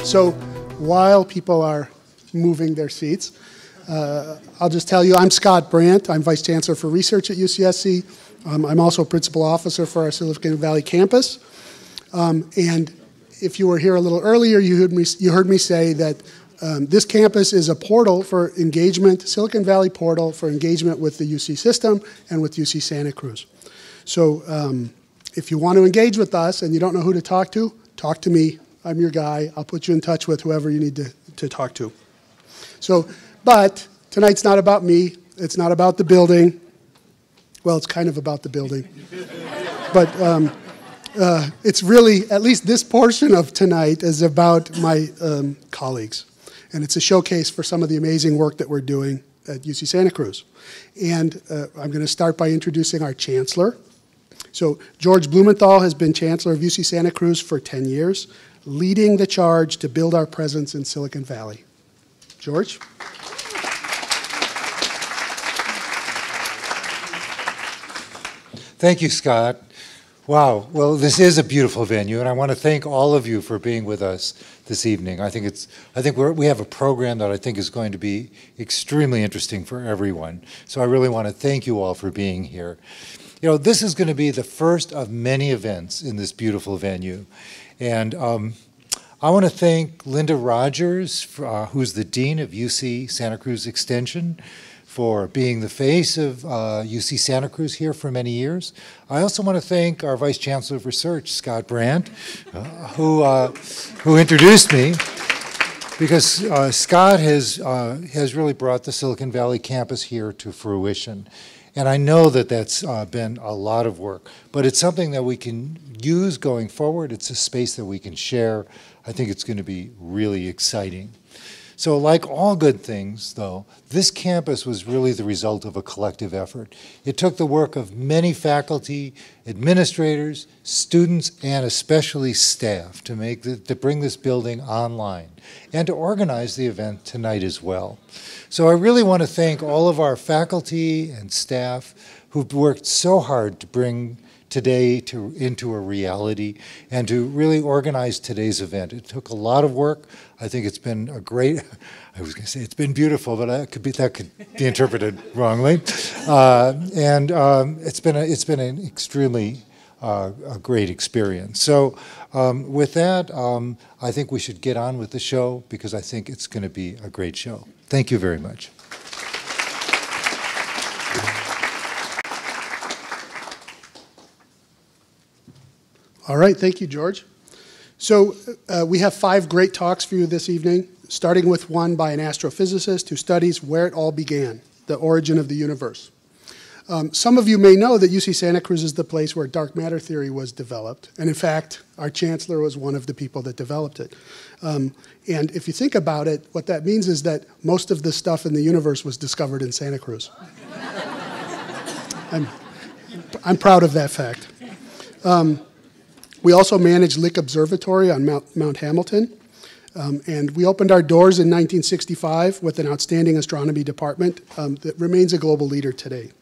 So while people are moving their seats, I'll just tell you, I'm Scott Brandt. I'm Vice Chancellor for Research at UCSC. I'm also Principal Officer for our Silicon Valley campus. And if you were here a little earlier, you heard me say that this campus is a portal for engagement, Silicon Valley portal for engagement with the UC system and with UC Santa Cruz. So if you want to engage with us and you don't know who to talk to me. I'm your guy. I'll put you in touch with whoever you need to talk to. So, but tonight's not about me. It's not about the building. Well, it's kind of about the building. But it's really, at least this portion of tonight is about my colleagues. And it's a showcase for some of the amazing work that we're doing at UC Santa Cruz. And I'm going to start by introducing our chancellor. So George Blumenthal has been chancellor of UC Santa Cruz for 10 years, leading the charge to build our presence in Silicon Valley. George? Thank you, Scott. Wow, well, this is a beautiful venue, and I want to thank all of you for being with us this evening. I think we have a program that I think is going to be extremely interesting for everyone. So I really want to thank you all for being here. You know, this is going to be the first of many events in this beautiful venue. And I want to thank Linda Rogers, who's the Dean of UC Santa Cruz Extension, for being the face of UC Santa Cruz here for many years. I also want to thank our Vice Chancellor of Research, Scott Brandt, who introduced me, because Scott has really brought the Silicon Valley campus here to fruition. And I know that that's been a lot of work, but it's something that we can use going forward. It's a space that we can share. I think it's going to be really exciting. So like all good things, though, this campus was really the result of a collective effort. It took the work of many faculty, administrators, students, and especially staff to bring this building online and to organize the event tonight as well. So I really want to thank all of our faculty and staff who've worked so hard to bring today into a reality and to really organize today's event. It took a lot of work. I think it's been a great, I was going to say it's been beautiful, but that could be interpreted wrongly. It's been an extremely a great experience. So with that, I think we should get on with the show because I think it's going to be a great show. Thank you very much. All right, thank you, George. So we have 5 great talks for you this evening, starting with one by an astrophysicist who studies where it all began, the origin of the universe. Some of you may know that UC Santa Cruz is the place where dark matter theory was developed. And in fact, our chancellor was one of the people that developed it. And if you think about it, what that means is that most of the stuff in the universe was discovered in Santa Cruz. I'm proud of that fact. We also manage Lick Observatory on Mount Hamilton. And we opened our doors in 1965 with an outstanding astronomy department that remains a global leader today.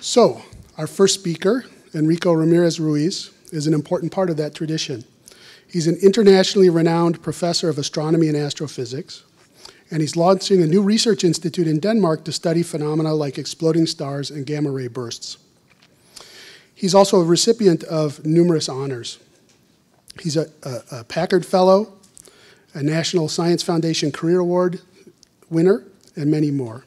So, our first speaker, Enrico Ramirez Ruiz, is an important part of that tradition. He's an internationally renowned professor of astronomy and astrophysics, and he's launching a new research institute in Denmark to study phenomena like exploding stars and gamma ray bursts. He's also a recipient of numerous honors. He's a Packard Fellow, a National Science Foundation Career Award winner, and many more.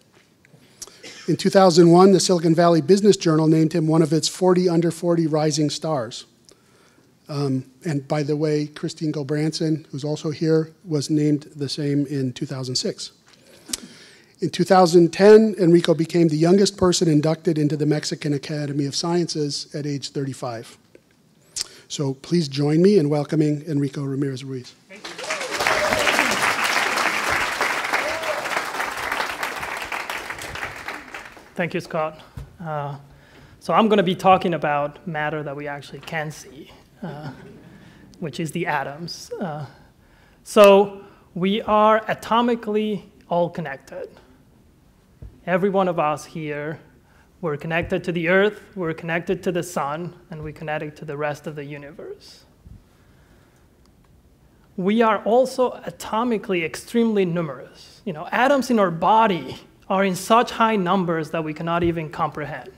In 2001, the Silicon Valley Business Journal named him one of its 40 under 40 rising stars. And by the way, Christine Gulbranson, who's also here, was named the same in 2006. In 2010, Enrico became the youngest person inducted into the Mexican Academy of Sciences at age 35. So please join me in welcoming Enrico Ramirez Ruiz. Thank you, Scott. So I'm going to be talking about matter that we actually can see, which is the atoms. So we are atomically all connected. Every one of us here, we're connected to the Earth, we're connected to the sun, and we're connected to the rest of the universe. we are also atomically extremely numerous. You know, atoms in our body are in such high numbers that we cannot even comprehend.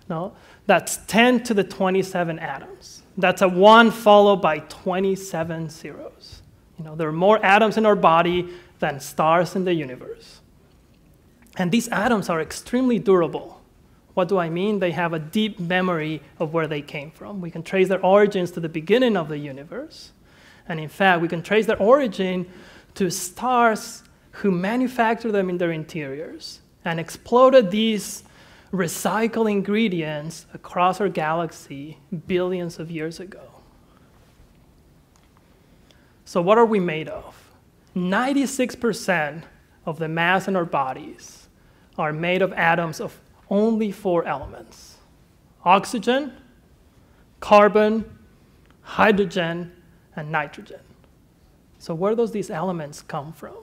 No? That's 10 to the 27 atoms. That's a 1 followed by 27 zeros. You know, there are more atoms in our body than stars in the universe. And these atoms are extremely durable. What do I mean? They have a deep memory of where they came from. We can trace their origins to the beginning of the universe. And in fact, we can trace their origin to stars who manufactured them in their interiors and exploded these recycled ingredients across our galaxy billions of years ago. So what are we made of? 96% of the mass in our bodies are made of atoms of only 4 elements: oxygen, carbon, hydrogen, and nitrogen. So where do these elements come from?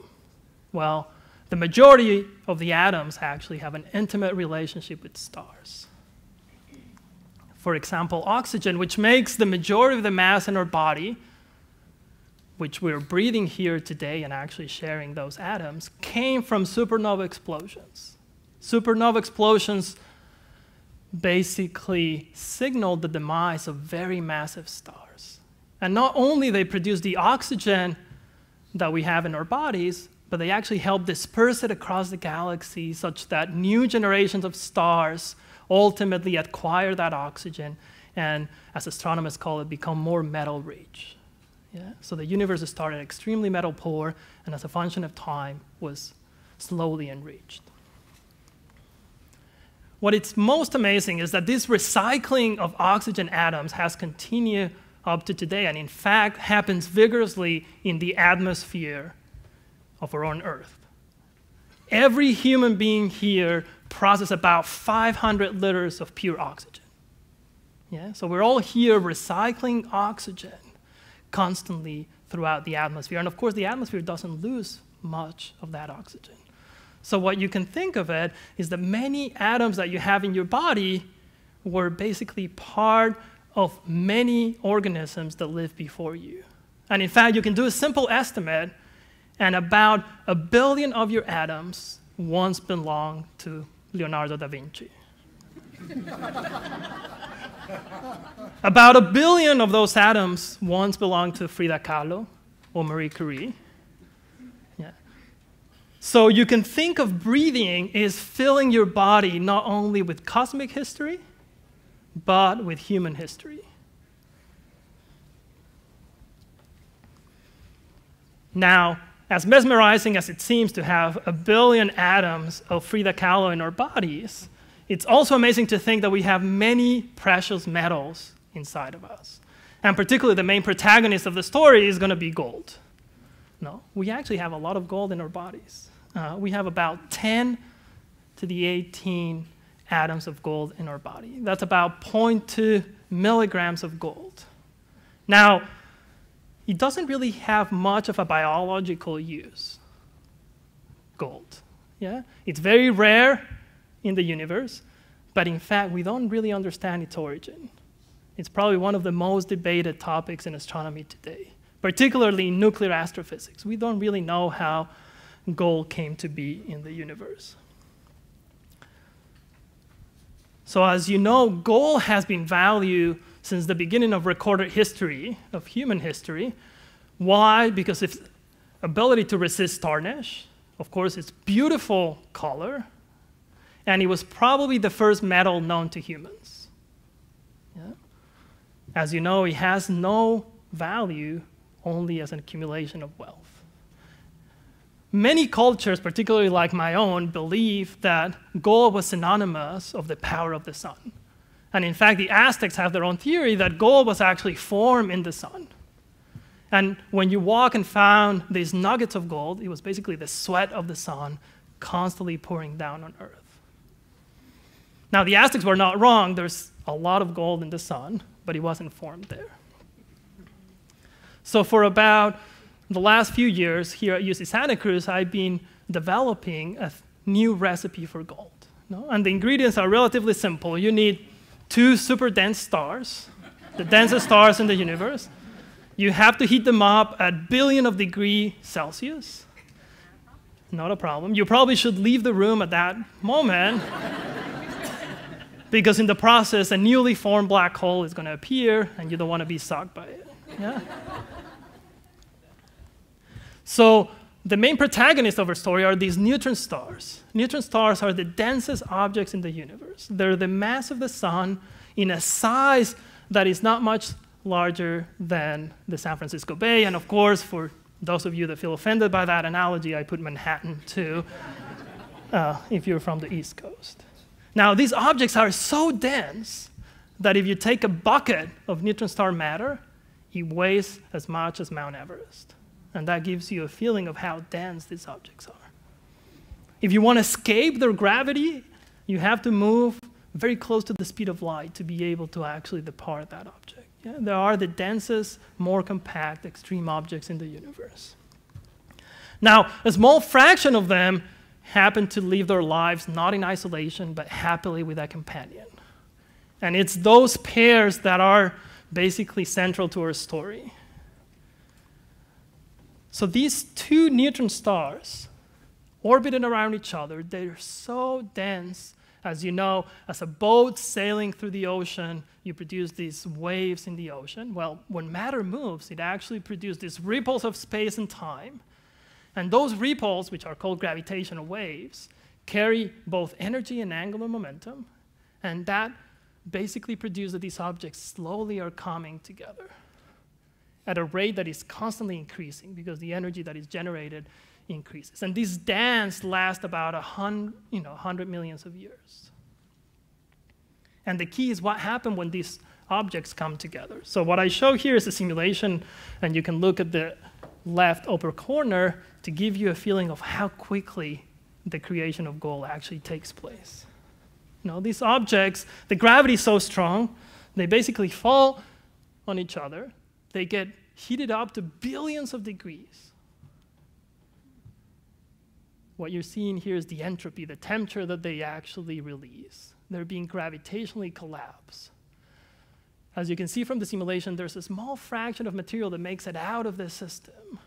Well, the majority of the atoms actually have an intimate relationship with stars. For example, oxygen, which makes the majority of the mass in our body, which we're breathing here today and actually sharing those atoms, came from supernova explosions. Supernova explosions basically signaled the demise of very massive stars. And not only they produce the oxygen that we have in our bodies, but they actually help disperse it across the galaxy such that new generations of stars ultimately acquire that oxygen and, as astronomers call it, become more metal-rich. Yeah? So the universe started extremely metal poor, and as a function of time, was slowly enriched. What is most amazing is that this recycling of oxygen atoms has continued up to today, and in fact happens vigorously in the atmosphere of our own Earth. Every human being here processes about 500 liters of pure oxygen. Yeah? So we're all here recycling oxygen constantly throughout the atmosphere. And of course, the atmosphere doesn't lose much of that oxygen. So what you can think of it is that many atoms that you have in your body were basically part of many organisms that lived before you. And in fact, you can do a simple estimate, and about 1 billion of your atoms once belonged to Leonardo da Vinci. About 1 billion of those atoms once belonged to Frida Kahlo or Marie Curie. Yeah. So you can think of breathing as filling your body not only with cosmic history, but with human history. Now, as mesmerizing as it seems to have 1 billion atoms of Frida Kahlo in our bodies, it's also amazing to think that we have many precious metals inside of us. And particularly the main protagonist of the story is going to be gold. No, we actually have a lot of gold in our bodies. We have about 10 to the 18 atoms of gold in our body. That's about 0.2 milligrams of gold. Now, it doesn't really have much of a biological use, gold. Yeah? It's very rare in the universe, but in fact, we don't really understand its origin. It's probably one of the most debated topics in astronomy today, particularly in nuclear astrophysics. We don't really know how gold came to be in the universe. So as you know, gold has been valued since the beginning of recorded history, of human history. Why? Because its ability to resist tarnish, of course, its beautiful color, and it was probably the first metal known to humans. Yeah? As you know, it has no value, only as an accumulation of wealth. Many cultures, particularly like my own, believe that gold was synonymous of the power of the sun. And in fact, the Aztecs have their own theory that gold was actually formed in the sun. And when you walk and found these nuggets of gold, it was basically the sweat of the sun constantly pouring down on Earth. Now, the Aztecs were not wrong. There's a lot of gold in the sun, but it wasn't formed there. So for about the last few years here at UC Santa Cruz, I've been developing a new recipe for gold. No? And the ingredients are relatively simple. You need 2 super dense stars, the densest stars in the universe. You have to heat them up at billion of degrees Celsius. Not a problem. You probably should leave the room at that moment because in the process, a newly formed black hole is going to appear, and you don't want to be sucked by it. Yeah? So the main protagonists of our story are these neutron stars. Neutron stars are the densest objects in the universe. They're the mass of the sun in a size that is not much larger than the San Francisco Bay. And of course, for those of you that feel offended by that analogy, I put Manhattan too, if you're from the East Coast. Now, these objects are so dense that if you take a bucket of neutron star matter, it weighs as much as Mount Everest. And that gives you a feeling of how dense these objects are. If you want to escape their gravity, you have to move very close to the speed of light to be able to actually depart that object. Yeah? They are the densest, more compact, extreme objects in the universe. Now, a small fraction of them happen to live their lives not in isolation, but happily with a companion. And it's those pairs that are basically central to our story. So these two neutron stars orbiting around each other, they're so dense. As you know, as a boat sailing through the ocean, you produce these waves in the ocean. Well, when matter moves, it actually produces these ripples of space and time. And those ripples, which are called gravitational waves, carry both energy and angular momentum. And that basically produces that these objects slowly are coming together at a rate that is constantly increasing because the energy that is generated increases. And this dance lasts about 100 millions of years. And the key is what happened when these objects come together. So what I show here is a simulation, and you can look at the left upper corner to give you a feeling of how quickly the creation of gold actually takes place. These objects, the gravity is so strong, they basically fall on each other. They get heated up to billions of degrees. What you're seeing here is the entropy, the temperature that they actually release. They're being gravitationally collapsed. As you can see from the simulation, there's a small fraction of material that makes it out of the system,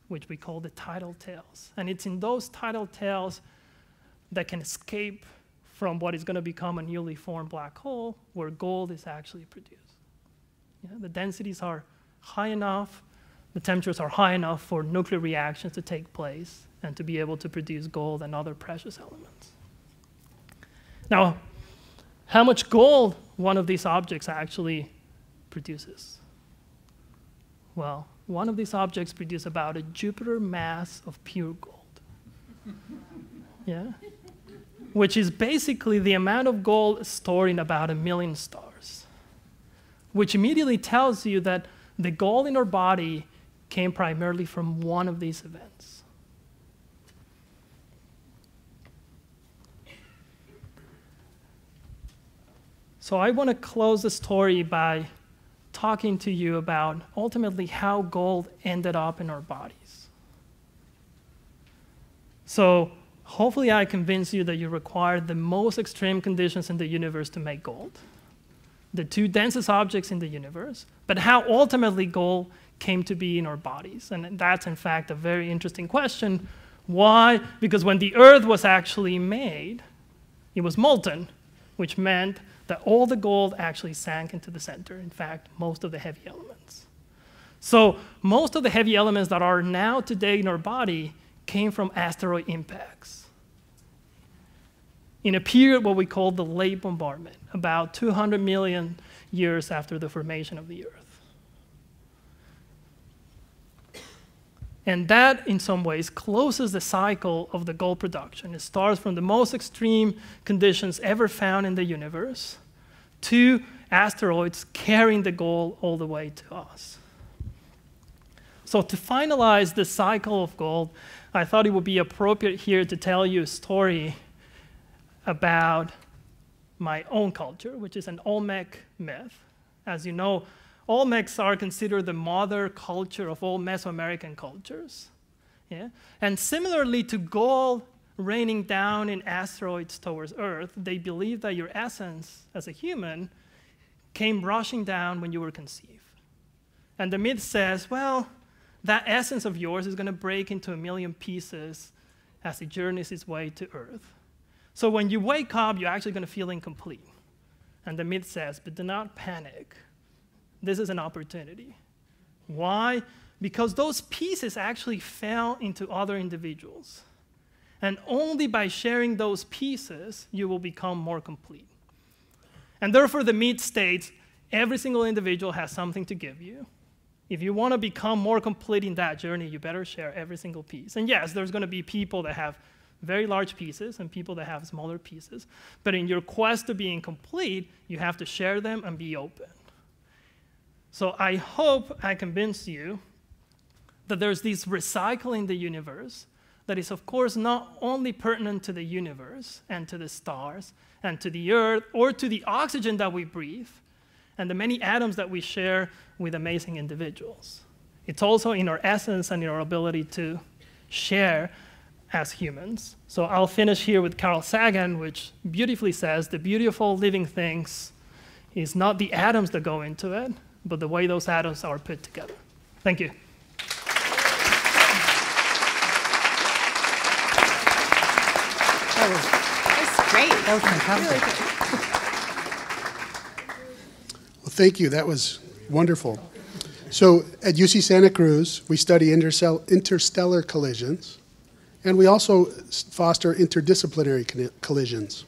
which we call the tidal tails. And it's in those tidal tails that can escape from what is going to become a newly formed black hole where gold is actually produced. The densities are high enough, the temperatures are high enough for nuclear reactions to take place and to be able to produce gold and other precious elements. Now, how much gold one of these objects actually produces? Well, one of these objects produces about a Jupiter mass of pure gold. Yeah? Which is basically the amount of gold stored in about 1 million stars. Which immediately tells you that the gold in our body came primarily from one of these events. So I want to close the story by talking to you about ultimately how gold ended up in our bodies. So hopefully I convince you that you require the most extreme conditions in the universe to make gold, the two densest objects in the universe, but how ultimately gold came to be in our bodies. And that's, in fact, a very interesting question. Why? Because when the Earth was actually made, it was molten, which meant that all the gold actually sank into the center. In fact, most of the heavy elements. So most of the heavy elements that are now today in our body came from asteroid impacts in a period what we call the late bombardment, about 200 million years after the formation of the Earth. And that, in some ways, closes the cycle of the gold production. It starts from the most extreme conditions ever found in the universe to asteroids carrying the gold all the way to us. So to finalize the cycle of gold, I thought it would be appropriate here to tell you a story about my own culture, which is an Olmec myth. As you know, Olmecs are considered the mother culture of all Mesoamerican cultures. Yeah? And similarly to gold raining down in asteroids towards Earth, they believe that your essence as a human came rushing down when you were conceived. And the myth says, well, that essence of yours is going to break into 1,000,000 pieces as it journeys its way to Earth. So when you wake up, you're actually going to feel incomplete. And the myth says, but do not panic. This is an opportunity. Why? Because those pieces actually fell into other individuals. And only by sharing those pieces, you will become more complete. And therefore, the myth states, every single individual has something to give you. If you want to become more complete in that journey, you better share every single piece. And yes, there's going to be people that have very large pieces and people that have smaller pieces. But in your quest to being complete, you have to share them and be open. So I hope I convinced you that there's this recycle in the universe that is, of course, not only pertinent to the universe and to the stars and to the Earth or to the oxygen that we breathe and the many atoms that we share with amazing individuals. It's also in our essence and in our ability to share as humans. So I'll finish here with Carl Sagan, which beautifully says, the beauty of all living things is not the atoms that go into it, but the way those atoms are put together. Thank you. That was great. That was fantastic. Well, thank you. That was wonderful. So at UC Santa Cruz, we study interstellar collisions, and we also foster interdisciplinary collisions.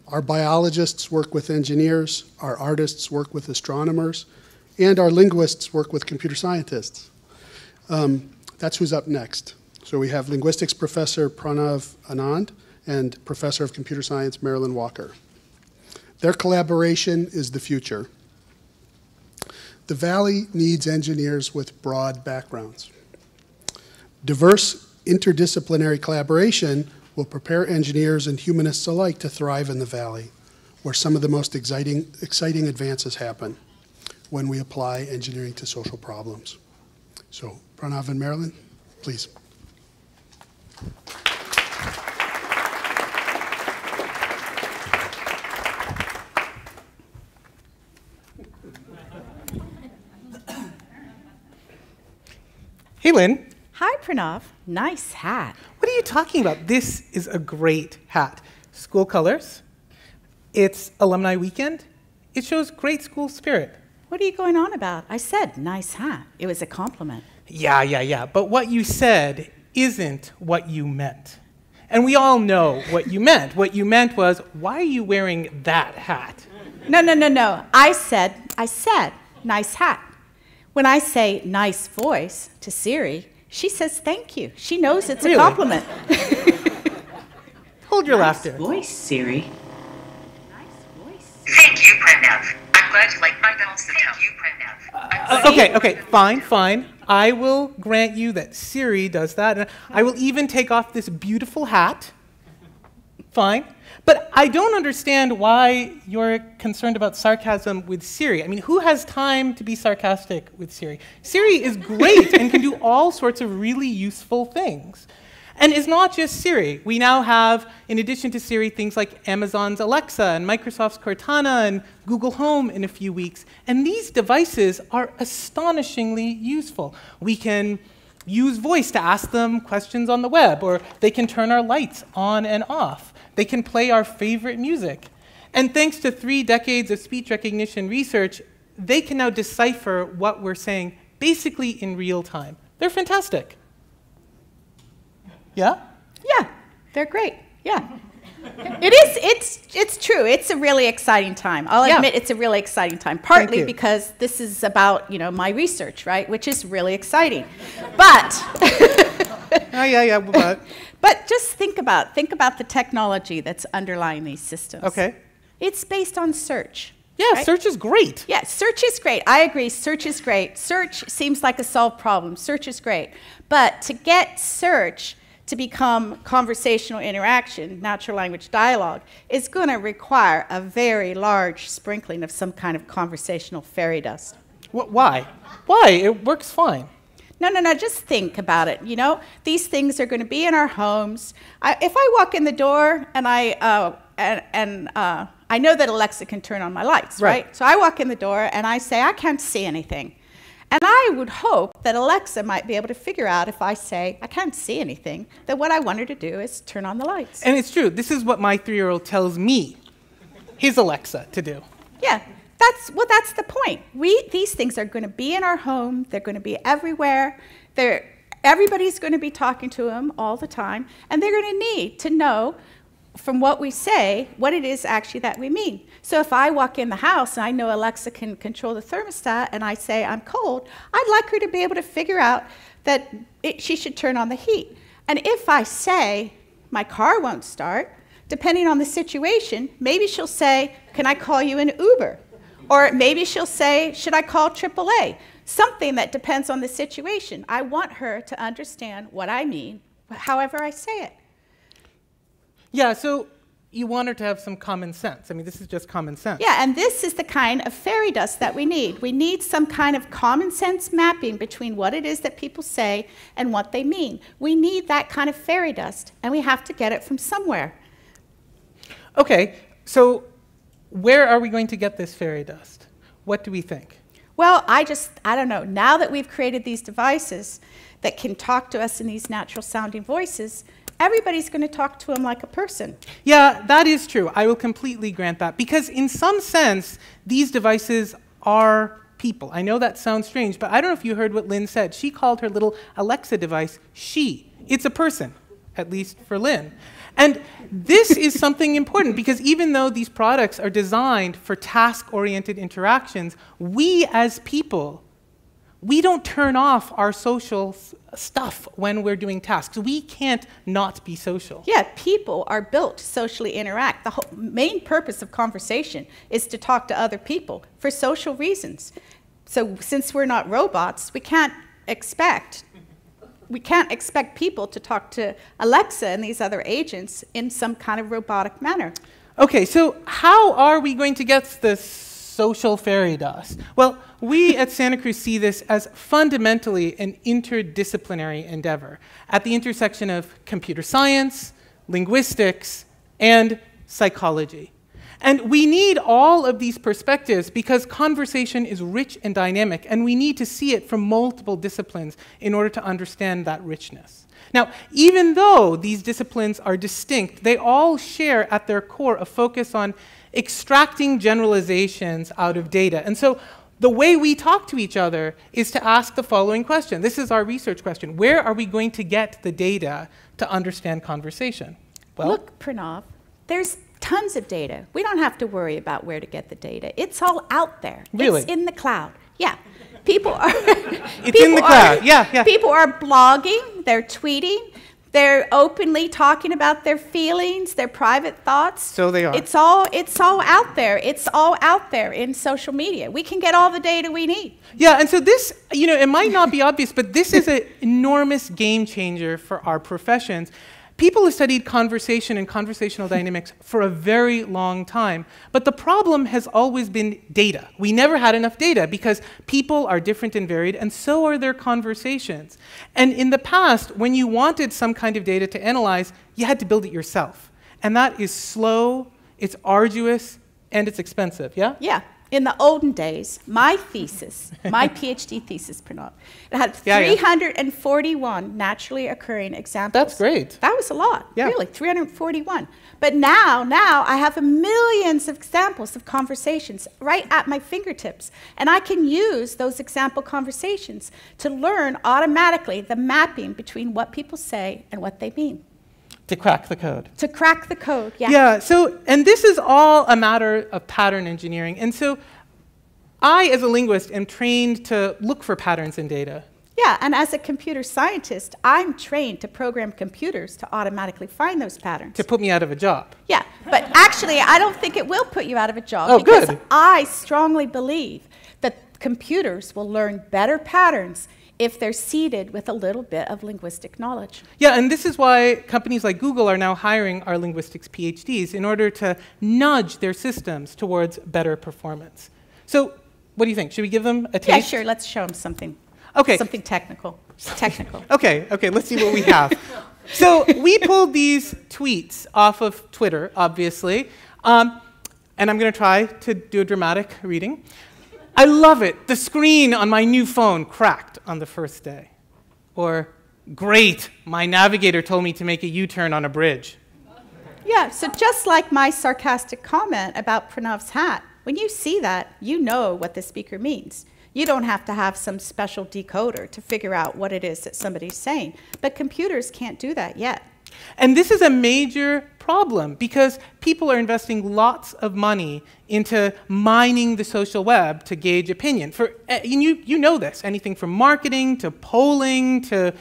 Our biologists work with engineers, our artists work with astronomers, and our linguists work with computer scientists. That's who's up next. So we have linguistics professor Pranav Anand and professor of computer science Marilyn Walker. Their collaboration is the future. The Valley needs engineers with broad backgrounds. Diverse interdisciplinary collaboration will prepare engineers and humanists alike to thrive in the Valley, where some of the most exciting advances happen when we apply engineering to social problems. So, Pranav and Marilyn, please. Hey, Lynn. Hi, Pranav. Nice hat. What are you talking about? This is a great hat. School colors. It's alumni weekend. It shows great school spirit. What are you going on about? I said nice hat. It was a compliment. Yeah. But what you said isn't what you meant. And we all know what you meant. What you meant was, why are you wearing that hat? No. I said nice hat. When I say nice voice to Siri, she says thank you. She knows it's a compliment. Hold your laughter. Nice voice, Siri. Nice voice. Thank you, Pranav. I'm glad you like my dulcet tone. Thank you, Pranav. Okay, fine. I will grant you that Siri does that. And I will even take off this beautiful hat. Fine. But I don't understand why you're concerned about sarcasm with Siri. I mean, who has time to be sarcastic with Siri? Siri is great and can do all sorts of really useful things. And it's not just Siri. We now have, in addition to Siri, things like Amazon's Alexa and Microsoft's Cortana and Google Home in a few weeks. And these devices are astonishingly useful. We can use voice to ask them questions on the web, or they can turn our lights on and off. They can play our favorite music. And thanks to 3 decades of speech recognition research, they can now decipher what we're saying basically in real time. They're fantastic. Yeah? Yeah, they're great. Yeah. It is. It's true. It's a really exciting time. I'll admit it's a really exciting time, partly because this is about, my research, right, which is really exciting. But But just think about the technology that's underlying these systems. Okay. It's based on search. Yeah, right? search is great. Yeah, search is great. I agree, search is great. Search seems like a solved problem. Search is great. But to get search to become conversational interaction, natural language dialogue, is going to require a very large sprinkling of some kind of conversational fairy dust. Why? Why? It works fine. No, just think about it. These things are going to be in our homes. If I walk in the door and I know that Alexa can turn on my lights, right? So I walk in the door and I say, I can't see anything. And I would hope that Alexa might be able to figure out if I say, I can't see anything, that what I want her to do is turn on the lights. And it's true. This is what my 3-year-old tells me his Alexa to do. Yeah, that's the point. These things are going to be in our home. They're going to be everywhere. Everybody's going to be talking to them all the time. And they're going to need to know from what we say, what it is actually that we mean. So if I walk in the house and I know Alexa can control the thermostat and I say I'm cold, I'd like her to be able to figure out that she should turn on the heat. And if I say my car won't start, depending on the situation, maybe she'll say, can I call you an Uber? Or maybe she'll say, should I call AAA? Something that depends on the situation. I want her to understand what I mean, however I say it. Yeah, so you want her to have some common sense. I mean, this is just common sense. Yeah, and this is the kind of fairy dust that we need. We need some kind of common sense mapping between what it is that people say and what they mean. We need that kind of fairy dust, and we have to get it from somewhere. Okay, so where are we going to get this fairy dust? What do we think? Well, I don't know. Now that we've created these devices that can talk to us in these natural sounding voices, everybody's going to talk to them like a person. Yeah, that is true. I will completely grant that. Because in some sense, these devices are people. I know that sounds strange, but I don't know if you heard what Lynn said. She called her little Alexa device she. It's a person, at least for Lynn. And this is something important, because even though these products are designed for task-oriented interactions, we as people, we don't turn off our social stuff when we're doing tasks. We can't not be social. Yeah, people are built to socially interact. The whole main purpose of conversation is to talk to other people for social reasons. So since we're not robots, we can't expect people to talk to Alexa and these other agents in some kind of robotic manner. Okay, so how are we going to get this social fairy dust? Well, we at Santa Cruz see this as fundamentally an interdisciplinary endeavor at the intersection of computer science, linguistics, and psychology. And we need all of these perspectives because conversation is rich and dynamic, and we need to see it from multiple disciplines in order to understand that richness. Now, even though these disciplines are distinct, they all share at their core a focus on extracting generalizations out of data. And so the way we talk to each other is to ask the following question. This is our research question. Where are we going to get the data to understand conversation? Well, look, Pranav, there's tons of data. We don't have to worry about where to get the data. It's all out there. Really? It's in the cloud. Yeah. People are it's in the cloud. Yeah. People are blogging, they're tweeting, they're openly talking about their feelings, their private thoughts. So they are. It's all out there. It's all out there in social media. We can get all the data we need. Yeah, and so this, it might not be obvious, but this is an enormous game changer for our professions. People have studied conversation and conversational dynamics for a very long time, but the problem has always been data. We never had enough data because people are different and varied, and so are their conversations. And in the past, when you wanted some kind of data to analyze, you had to build it yourself. And that is slow, it's arduous, and it's expensive, yeah? Yeah. In the olden days, my thesis, my PhD thesis, Pranav, it had 341 naturally occurring examples. That's great. That was a lot, really, 341. But now I have millions of examples of conversations right at my fingertips. And I can use those example conversations to learn automatically the mapping between what people say and what they mean. To crack the code. To crack the code, yeah. Yeah, so, and this is all a matter of pattern engineering. And so I, as a linguist, am trained to look for patterns in data. Yeah, and as a computer scientist, I'm trained to program computers to automatically find those patterns. To put me out of a job. Yeah, but actually, I don't think it will put you out of a job. Oh, because good. I strongly believe that computers will learn better patterns if they're seeded with a little bit of linguistic knowledge. Yeah, and this is why companies like Google are now hiring our linguistics PhDs in order to nudge their systems towards better performance. So what do you think? Should we give them a taste? Yeah, sure. Let's show them something. Okay. Something technical. Okay, let's see what we have. So we pulled these tweets off of Twitter, obviously, and I'm going to try to do a dramatic reading. I love it. The screen on my new phone cracked on the first day. Or, great, my navigator told me to make a U-turn on a bridge. Yeah, so just like my sarcastic comment about Pranav's hat, when you see that, you know what the speaker means. You don't have to have some special decoder to figure out what it is that somebody's saying. But computers can't do that yet. And this is a major problem because people are investing lots of money into mining the social web to gauge opinion. You know this, anything from marketing to polling to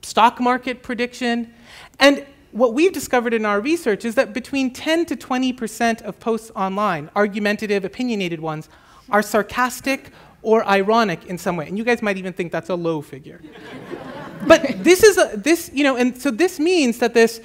stock market prediction. And what we've discovered in our research is that between 10 to 20% of posts online, argumentative, opinionated ones, are sarcastic or ironic in some way. And you guys might even think that's a low figure. But this means that this,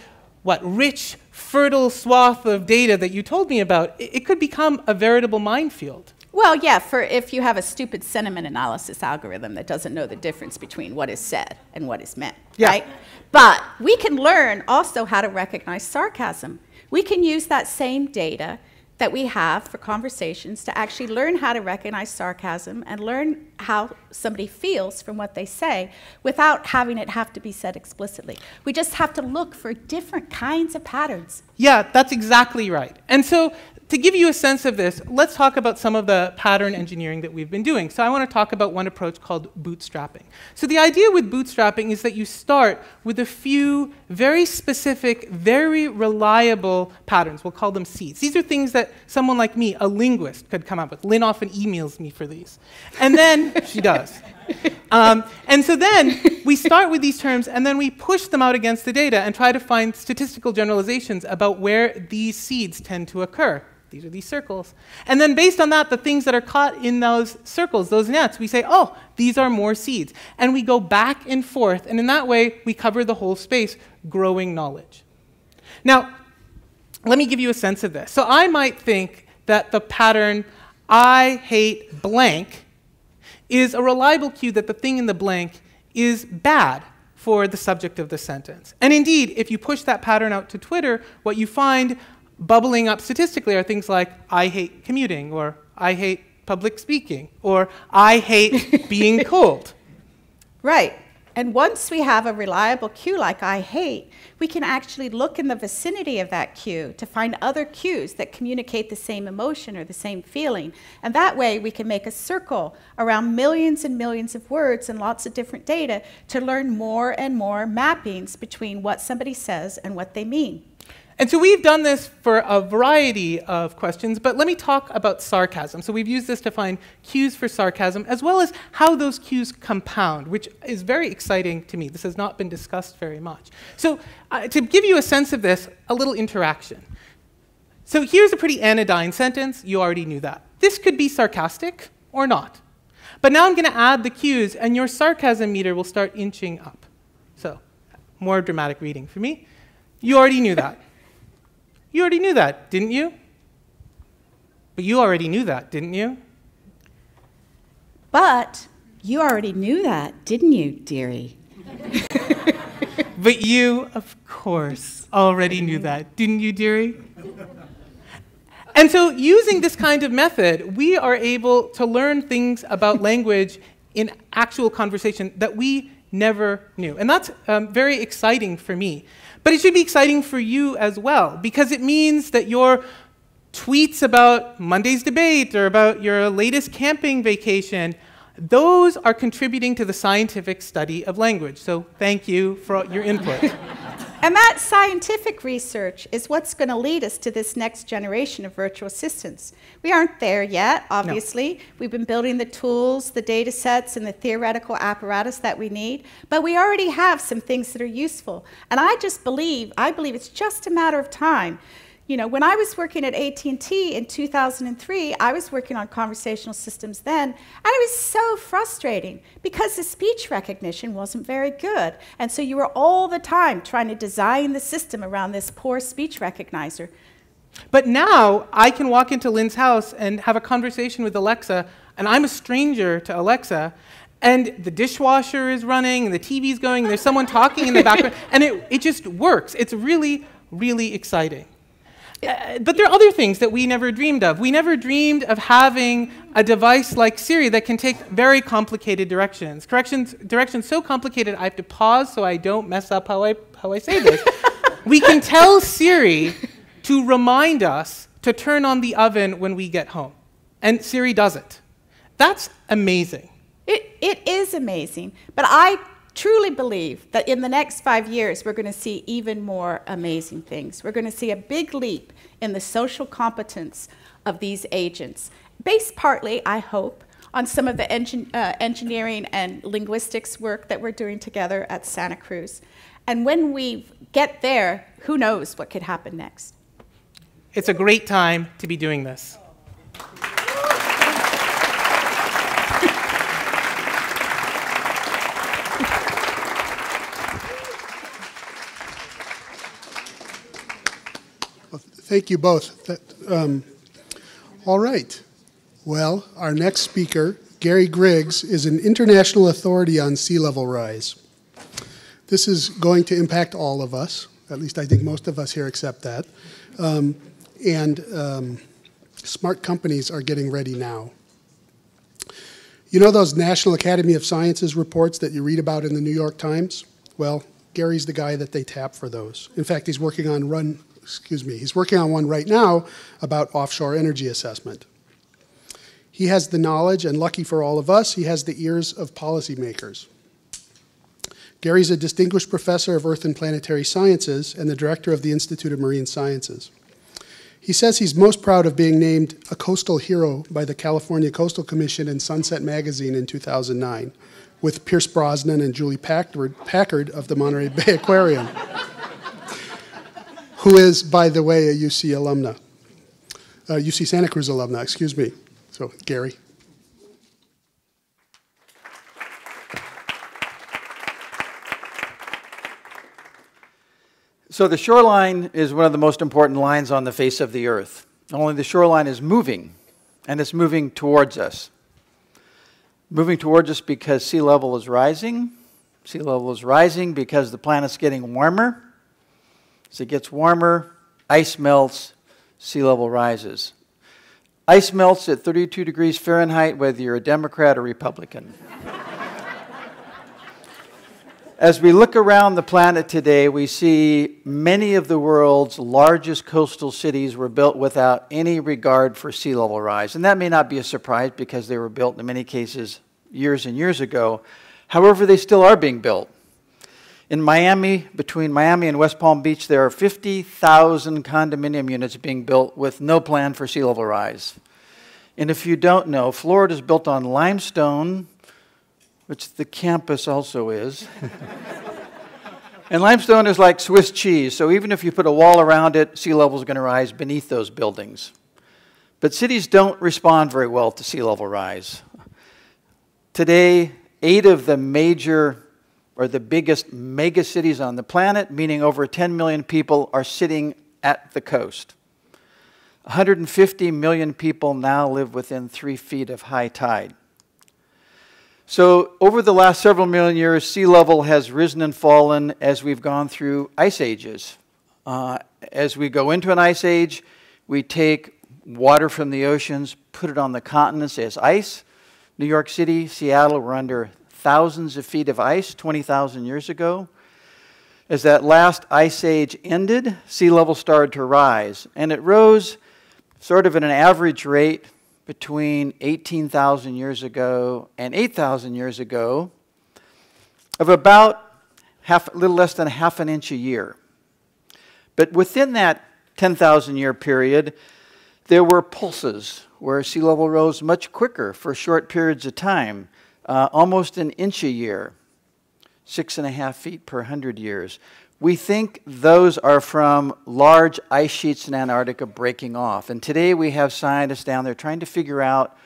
rich, fertile swath of data that you told me about, it could become a veritable minefield. Well, yeah, if you have a stupid sentiment analysis algorithm that doesn't know the difference between what is said and what is meant, right? But we can learn also how to recognize sarcasm. We can use that same data that we have for conversations to actually learn how to recognize sarcasm and learn how somebody feels from what they say without having it have to be said explicitly. We just have to look for different kinds of patterns. Yeah, that's exactly right. And so to give you a sense of this, let's talk about some of the pattern engineering that we've been doing. So I want to talk about one approach called bootstrapping. So the idea with bootstrapping is that you start with a few very specific, very reliable patterns. We'll call them seeds. These are things that someone like me, a linguist, could come up with. Lynn often emails me for these. And then, she does. And so then we start with these terms and then we push them out against the data and try to find statistical generalizations about where these seeds tend to occur. These are these circles. And then based on that, the things that are caught in those circles, those nets, we say, oh, these are more seeds. And we go back and forth, and in that way, we cover the whole space, growing knowledge. Now, let me give you a sense of this. So I might think that the pattern, I hate blank, is a reliable cue that the thing in the blank is bad for the subject of the sentence. And indeed, if you push that pattern out to Twitter, what you find bubbling up statistically are things like, I hate commuting, or I hate public speaking, or I hate being cold. Right. And once we have a reliable cue like I hate, we can actually look in the vicinity of that cue to find other cues that communicate the same emotion or the same feeling. And that way we can make a circle around millions and millions of words and lots of different data to learn more and more mappings between what somebody says and what they mean. And so we've done this for a variety of questions, but let me talk about sarcasm. So we've used this to find cues for sarcasm, as well as how those cues compound, which is very exciting to me. This has not been discussed very much. So to give you a sense of this, a little interaction. So here's a pretty anodyne sentence. You already knew that. This could be sarcastic or not. But now I'm going to add the cues, and your sarcasm meter will start inching up. So more dramatic reading for me. You already knew that. You already knew that, didn't you? But you already knew that, didn't you? But you already knew that, didn't you, dearie? But you, of course, already knew that, didn't you, dearie? And so using this kind of method, we are able to learn things about language in actual conversation that we never knew. And that's very exciting for me. But it should be exciting for you as well, because it means that your tweets about Monday's debate or about your latest camping vacation, those are contributing to the scientific study of language. So thank you for your input. And that scientific research is what's going to lead us to this next generation of virtual assistants. We aren't there yet, obviously. No. We've been building the tools, the data sets, and the theoretical apparatus that we need. But we already have some things that are useful. And I believe it's just a matter of time. You know, when I was working at AT&T in 2003, I was working on conversational systems then, and it was so frustrating because the speech recognition wasn't very good. And so you were all the time trying to design the system around this poor speech recognizer. But now I can walk into Lynn's house and have a conversation with Alexa, and I'm a stranger to Alexa, and the dishwasher is running, and the TV's going, and there's someone talking in the background, and it just works. It's really, really exciting. But there are other things that we never dreamed of. We never dreamed of having a device like Siri that can take very complicated directions. Directions so complicated I have to pause so I don't mess up how I say this. We can tell Siri to remind us to turn on the oven when we get home. And Siri does it. That's amazing. It is amazing. But I truly believe that in the next 5 years, we're going to see even more amazing things. We're going to see a big leap in the social competence of these agents, based partly, I hope, on some of the engineering and linguistics work that we're doing together at Santa Cruz. And when we get there, who knows what could happen next? It's a great time to be doing this. Well, thank you both. All right. Well, our next speaker, Gary Griggs, is an international authority on sea level rise. This is going to impact all of us. At least I think most of us here accept that. Smart companies are getting ready now. You know those National Academy of Sciences reports that you read about in the New York Times? Well, Gary's the guy that they tap for those. In fact, he's working on one right now about offshore energy assessment. He has the knowledge, and lucky for all of us, he has the ears of policymakers. Gary's a distinguished professor of Earth and Planetary Sciences and the director of the Institute of Marine Sciences. He says he's most proud of being named a coastal hero by the California Coastal Commission in Sunset Magazine in 2009, with Pierce Brosnan and Julie Packard of the Monterey Bay Aquarium, who is, by the way, a UC Santa Cruz alumna, excuse me. So, Gary. So the shoreline is one of the most important lines on the face of the earth. Only the shoreline is moving, and it's moving towards us. Moving towards us because sea level is rising. Sea level is rising because the planet's getting warmer. As it gets warmer, ice melts, sea level rises. Ice melts at 32 degrees Fahrenheit, whether you're a Democrat or Republican. As we look around the planet today, we see many of the world's largest coastal cities were built without any regard for sea level rise. And that may not be a surprise because they were built in many cases years and years ago. However, they still are being built. In Miami, between Miami and West Palm Beach, there are 50,000 condominium units being built with no plan for sea level rise. And if you don't know, Florida is built on limestone, which the campus also is. And limestone is like Swiss cheese, so even if you put a wall around it, sea level is going to rise beneath those buildings. But cities don't respond very well to sea level rise. Today, 8 of the major or the biggest mega cities on the planet, meaning over 10 million people, are sitting at the coast. 150 million people now live within 3 feet of high tide. So over the last several million years, sea level has risen and fallen as we've gone through ice ages. As we go into an ice age, we take water from the oceans, put it on the continents as ice. New York City, Seattle were under thousands of feet of ice 20,000 years ago. As that last ice age ended, sea level started to rise. And it rose sort of at an average rate between 18,000 years ago and 8,000 years ago of about a little less than half an inch a year. But within that 10,000 year period, there were pulses where sea level rose much quicker for short periods of time, almost an inch a year, 6.5 feet per 100 years. We think those are from large ice sheets in Antarctica breaking off. And today we have scientists down there trying to figure out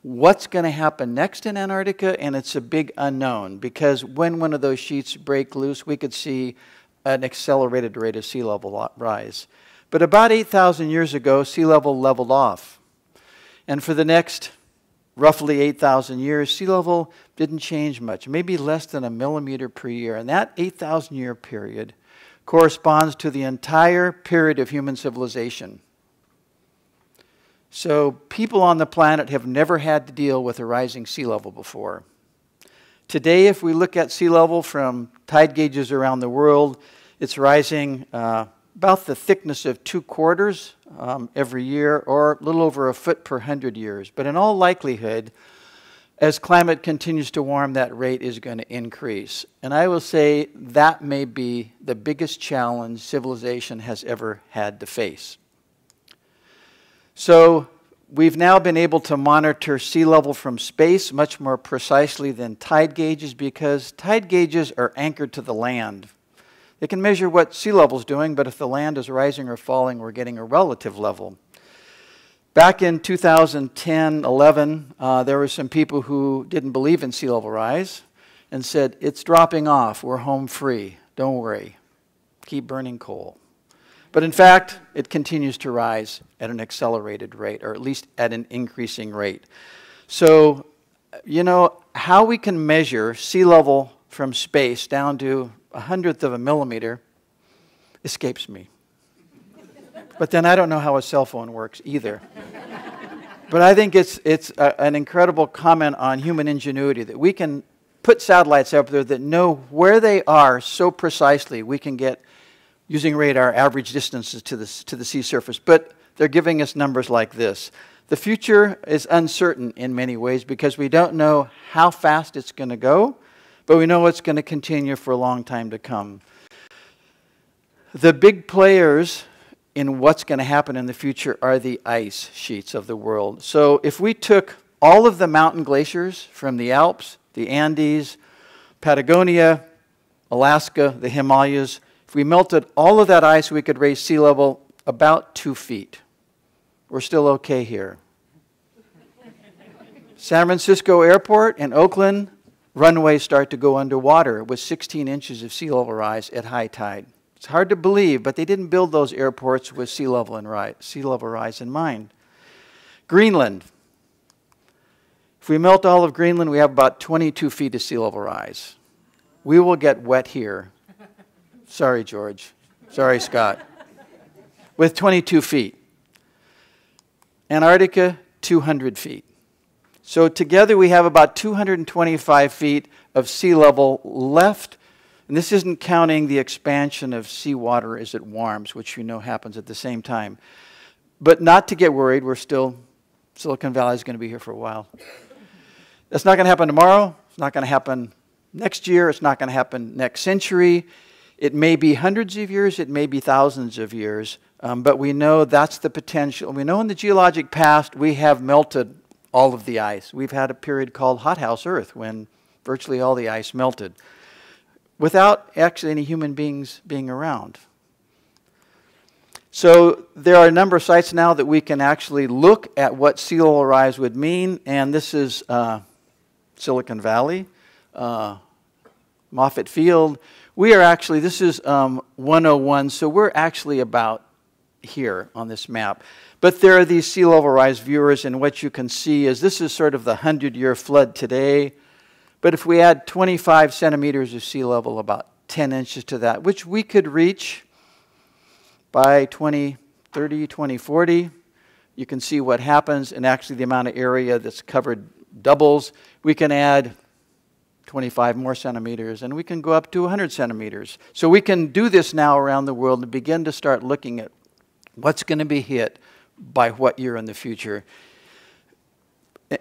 what's going to happen next in Antarctica, and it's a big unknown because when one of those sheets break loose, we could see an accelerated rate of sea level rise. But about 8,000 years ago, sea level leveled off. And for the next roughly 8,000 years, sea level didn't change much, maybe less than a millimeter per year. And that 8,000 year period corresponds to the entire period of human civilization. So people on the planet have never had to deal with a rising sea level before. Today, if we look at sea level from tide gauges around the world, it's rising about the thickness of 2/4 every year, or a little over a foot per 100 years. But in all likelihood, as climate continues to warm, that rate is going to increase. And I will say that may be the biggest challenge civilization has ever had to face. So we've now been able to monitor sea level from space much more precisely than tide gauges, because tide gauges are anchored to the land. They can measure what sea level is doing, but if the land is rising or falling, we're getting a relative level. Back in 2010-11, there were some people who didn't believe in sea level rise and said, it's dropping off, we're home free, don't worry, keep burning coal. But in fact, it continues to rise at an accelerated rate, or at least at an increasing rate. So, you know, how we can measure sea level from space down to 1/100th of a millimeter escapes me. But then I don't know how a cell phone works either. But I think it's an incredible comment on human ingenuity that we can put satellites up there that know where they are so precisely. We can get, using radar, average distances to the sea surface. But they're giving us numbers like this. The future is uncertain in many ways because we don't know how fast it's going to go, but we know it's going to continue for a long time to come. The big players in what's going to happen in the future are the ice sheets of the world. So if we took all of the mountain glaciers from the Alps, the Andes, Patagonia, Alaska, the Himalayas, if we melted all of that ice, we could raise sea level about 2 feet. We're still okay here. San Francisco Airport and Oakland runways start to go underwater with 16 inches of sea level rise at high tide. It's hard to believe, but they didn't build those airports with sea level rise in mind. Greenland. If we melt all of Greenland, we have about 22 feet of sea level rise. We will get wet here. Sorry, George. Sorry, Scott. With 22 feet. Antarctica, 200 feet. So together we have about 225 feet of sea level left. And this isn't counting the expansion of seawater as it warms, which you know happens at the same time. But not to get worried, Silicon Valley is going to be here for a while. That's not going to happen tomorrow. It's not going to happen next year. It's not going to happen next century. It may be hundreds of years. It may be thousands of years. But we know that's the potential. We know in the geologic past we have melted all of the ice. We've had a period called hothouse Earth when virtually all the ice melted, without actually any human beings being around. So there are a number of sites now that we can actually look at what sea level rise would mean, and this is Silicon Valley, Moffett Field. We are actually, this is 101, so we're actually about here on this map. But there are these sea level rise viewers, and what you can see is this is sort of the 100-year flood today. But if we add 25 centimeters of sea level, about 10 inches to that, which we could reach by 2030, 2040, you can see what happens, and actually the amount of area that's covered doubles. We can add 25 more centimeters, and we can go up to 100 centimeters. So we can do this now around the world and begin to start looking at what's going to be hit by what year in the future,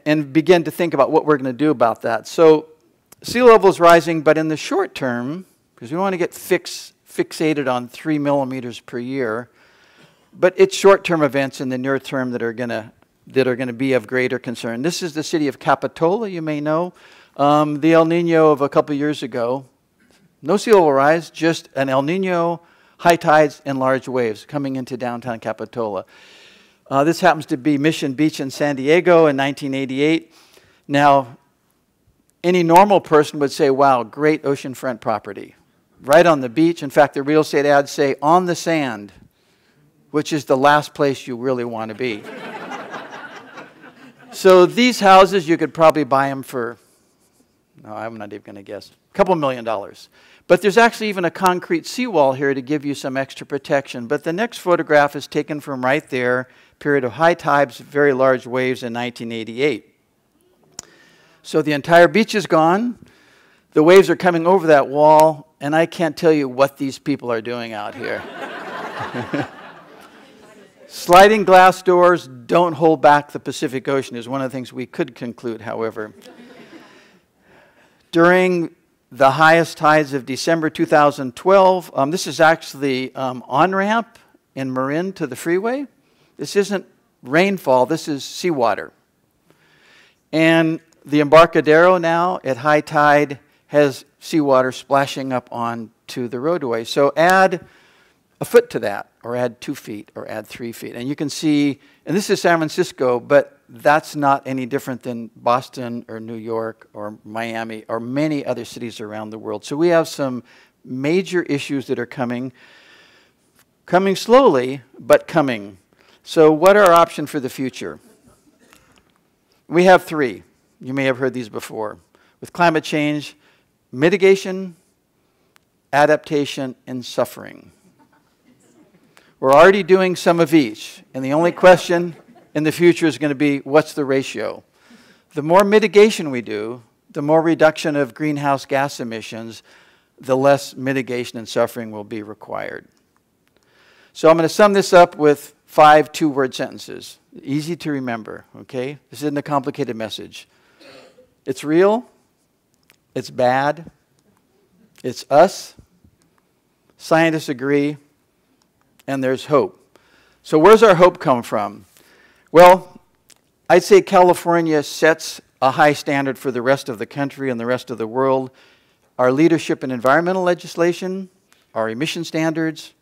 and begin to think about what we're going to do about that. So sea level is rising, but in the short term, because we want to get fixated on 3 millimeters per year, but it's short-term events in the near term that are going to be of greater concern. This is the city of Capitola, you may know. The El Nino of a couple years ago, no sea level rise, just an El Nino, high tides and large waves coming into downtown Capitola. This happens to be Mission Beach in San Diego in 1988. Now, any normal person would say, wow, great oceanfront property. Right on the beach. In fact, the real estate ads say on the sand, which is the last place you really want to be. So these houses, you could probably buy them for, No, I'm not even going to guess. A couple $1 million. But there's actually even a concrete seawall here to give you some extra protection. But the next photograph is taken from right there, period of high tides, very large waves in 1988. So the entire beach is gone. The waves are coming over that wall, and I can't tell you what these people are doing out here. Sliding glass doors don't hold back the Pacific Ocean is one of the things we could conclude, however. During the highest tides of December 2012, this is actually on-ramp in Marin to the freeway. This isn't rainfall, this is seawater. And the Embarcadero now at high tide has seawater splashing up onto the roadway. So add a foot to that, or add 2 feet, or add 3 feet. And you can see, and this is San Francisco, but that's not any different than Boston or New York or Miami or many other cities around the world. So we have some major issues that are coming slowly, but coming. So what are our options for the future? We have 3. You may have heard these before. With climate change, mitigation, adaptation, and suffering. We're already doing some of each, and the only question in the future is going to be, what's the ratio? The more mitigation we do, the more reduction of greenhouse gas emissions, the less mitigation and suffering will be required. So I'm going to sum this up with 5 2-word sentences. Easy to remember, okay? This isn't a complicated message. It's real, it's bad, it's us, scientists agree, and there's hope. So where's our hope come from? Well, I'd say California sets a high standard for the rest of the country and the rest of the world. Our leadership in environmental legislation, our emission standards,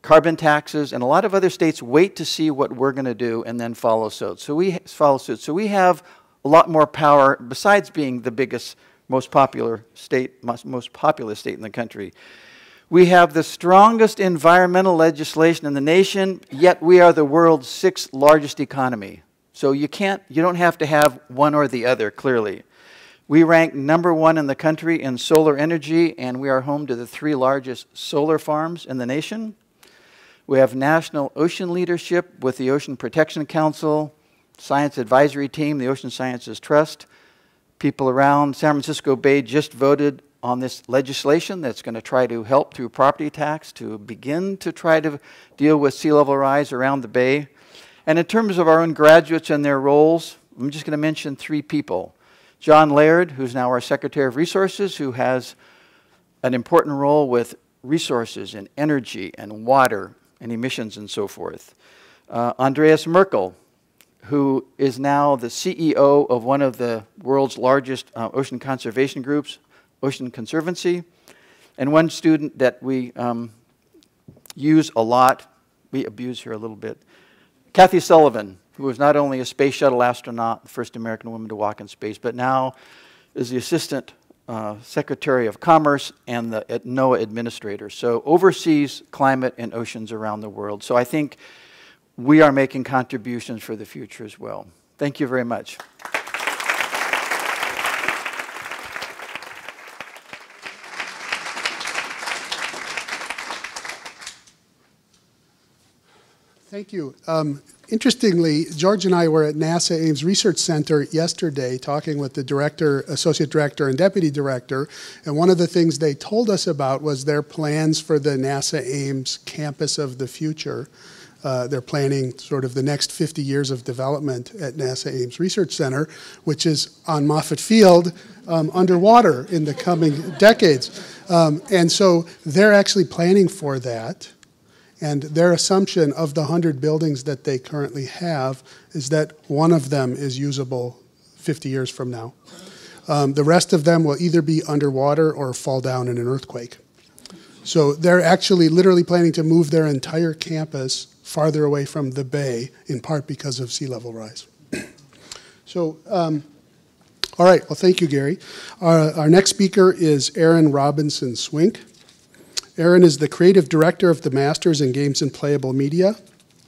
carbon taxes, and a lot of other states wait to see what we're going to do and then follow suit. So we have a lot more power besides being the biggest, most populous state in the country. We have the strongest environmental legislation in the nation, yet we are the world's 6th largest economy. So you don't have to have one or the other, clearly. We rank #1 in the country in solar energy, and we are home to the 3 largest solar farms in the nation. We have national ocean leadership with the Ocean Protection Council, Science Advisory Team, the Ocean Sciences Trust. People around San Francisco Bay just voted on this legislation that's going to try to help through property tax to begin to try to deal with sea level rise around the bay. And in terms of our own graduates and their roles, I'm just going to mention 3 people. John Laird, who's now our Secretary of Resources, who has an important role with resources and energy and water and emissions and so forth. Andreas Merkel, who is now the CEO of one of the world's largest ocean conservation groups, Ocean Conservancy. And one student that we use a lot, we abuse her a little bit, Kathy Sullivan, who was not only a space shuttle astronaut, the first American woman to walk in space, but now is the Assistant Secretary of Commerce and the NOAA Administrator. So oversees climate and oceans around the world. So I think we are making contributions for the future as well. Thank you very much. Thank you. Interestingly, George and I were at NASA Ames Research Center yesterday talking with the director, associate director, and deputy director, and one of the things they told us about was their plans for the NASA Ames campus of the future. They're planning sort of the next 50 years of development at NASA Ames Research Center, which is on Moffett Field, underwater in the coming decades. And so they're actually planning for that. And their assumption of the 100 buildings that they currently have is that one of them is usable 50 years from now. The rest of them will either be underwater or fall down in an earthquake. So they're actually literally planning to move their entire campus farther away from the bay, in part because of sea level rise. So, all right, well, thank you, Gary. Our next speaker is Aaron Robinson Swink. Aaron is the creative director of the Masters in Games and Playable Media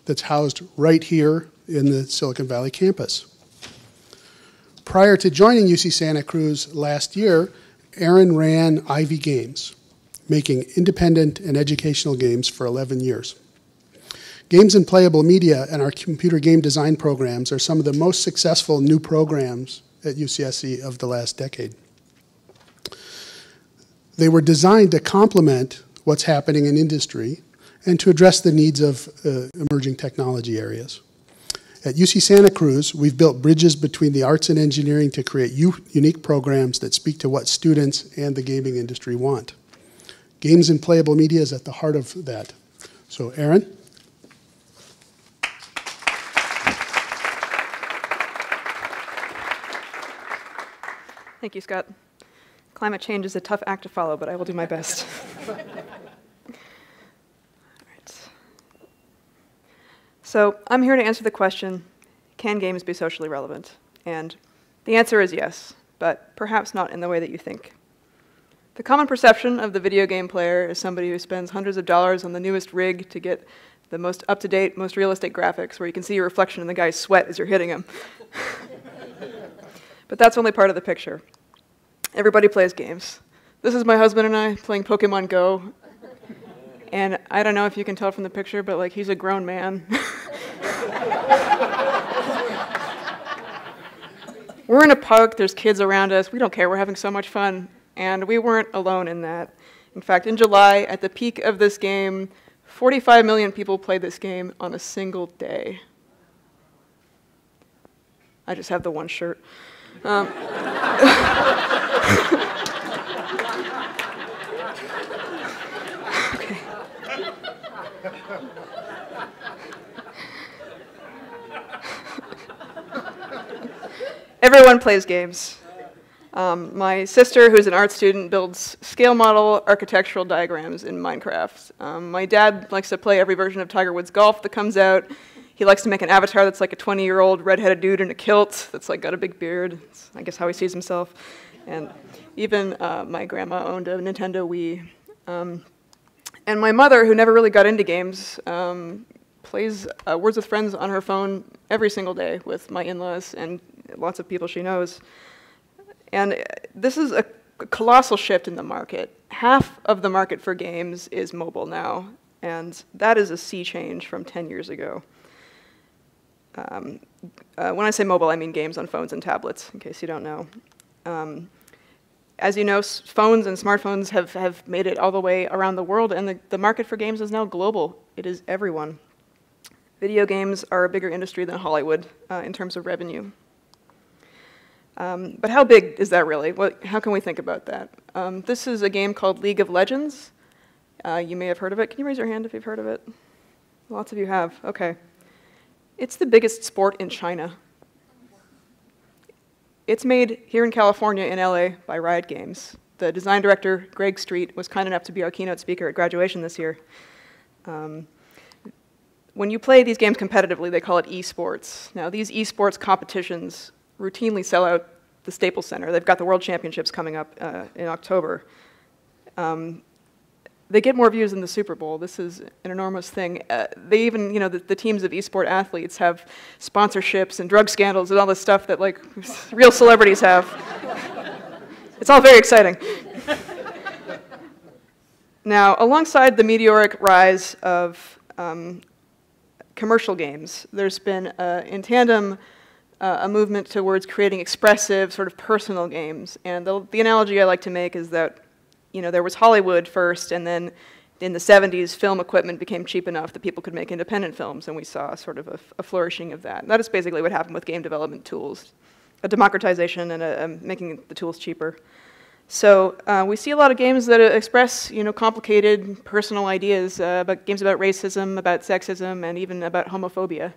that's housed right here in the Silicon Valley campus. Prior to joining UC Santa Cruz last year, Aaron ran Ivy Games, making independent and educational games for 11 years. Games and Playable Media and our computer game design programs are some of the most successful new programs at UCSC of the last decade. They were designed to complement what's happening in industry and to address the needs of emerging technology areas. At UC Santa Cruz, we've built bridges between the arts and engineering to create unique programs that speak to what students and the gaming industry want. Games and Playable Media is at the heart of that. So, Aaron? Thank you, Scott. Climate change is a tough act to follow, but I will do my best. All right. So I'm here to answer the question, can games be socially relevant? And the answer is yes, but perhaps not in the way that you think. The common perception of the video game player is somebody who spends hundreds of dollars on the newest rig to get the most up-to-date, most realistic graphics, where you can see your reflection in the guy's sweat as you're hitting him. But that's only part of the picture. Everybody plays games. This is my husband and I playing Pokemon Go. And I don't know if you can tell from the picture, but like he's a grown man. We're in a park, there's kids around us, we don't care, we're having so much fun. And we weren't alone in that. In fact, in July, at the peak of this game, 45 million people played this game on a single day. I just have the one shirt. Okay. Everyone plays games. My sister, who's an art student, builds scale model architectural diagrams in Minecraft. My dad likes to play every version of Tiger Woods Golf that comes out. He likes to make an avatar that's like a 20-year-old redheaded dude in a kilt that's like got a big beard. It's, I guess, how he sees himself. And even my grandma owned a Nintendo Wii. And my mother, who never really got into games, plays Words with Friends on her phone every single day with my in-laws and lots of people she knows. And this is a colossal shift in the market. Half of the market for games is mobile now, and that is a sea change from 10 years ago. When I say mobile, I mean games on phones and tablets, in case you don't know. As you know, phones and smartphones have made it all the way around the world, and the market for games is now global. It is everyone. Video games are a bigger industry than Hollywood in terms of revenue. But how big is that really? How can we think about that? This is a game called League of Legends. You may have heard of it. Can you raise your hand if you've heard of it? Lots of you have. Okay. It's the biggest sport in China. It's made here in California, in LA, by Riot Games. The design director, Griggs, was kind enough to be our keynote speaker at graduation this year. When you play these games competitively, they call it esports. Now, these esports competitions routinely sell out the Staples Center. They've got the World Championships coming up in October. They get more views than the Super Bowl. This is an enormous thing. They even, you know, the teams of esport athletes have sponsorships and drug scandals and all this stuff that like real celebrities have. It's all very exciting. Now, alongside the meteoric rise of commercial games, there's been, in tandem, a movement towards creating expressive, sort of personal games. And the analogy I like to make is that, you know, there was Hollywood first, and then in the 70s, film equipment became cheap enough that people could make independent films, and we saw sort of a flourishing of that. And that is basically what happened with game development tools, a democratization and making the tools cheaper. So we see a lot of games that express, you know, complicated personal ideas, games about racism, about sexism, and even about homophobia.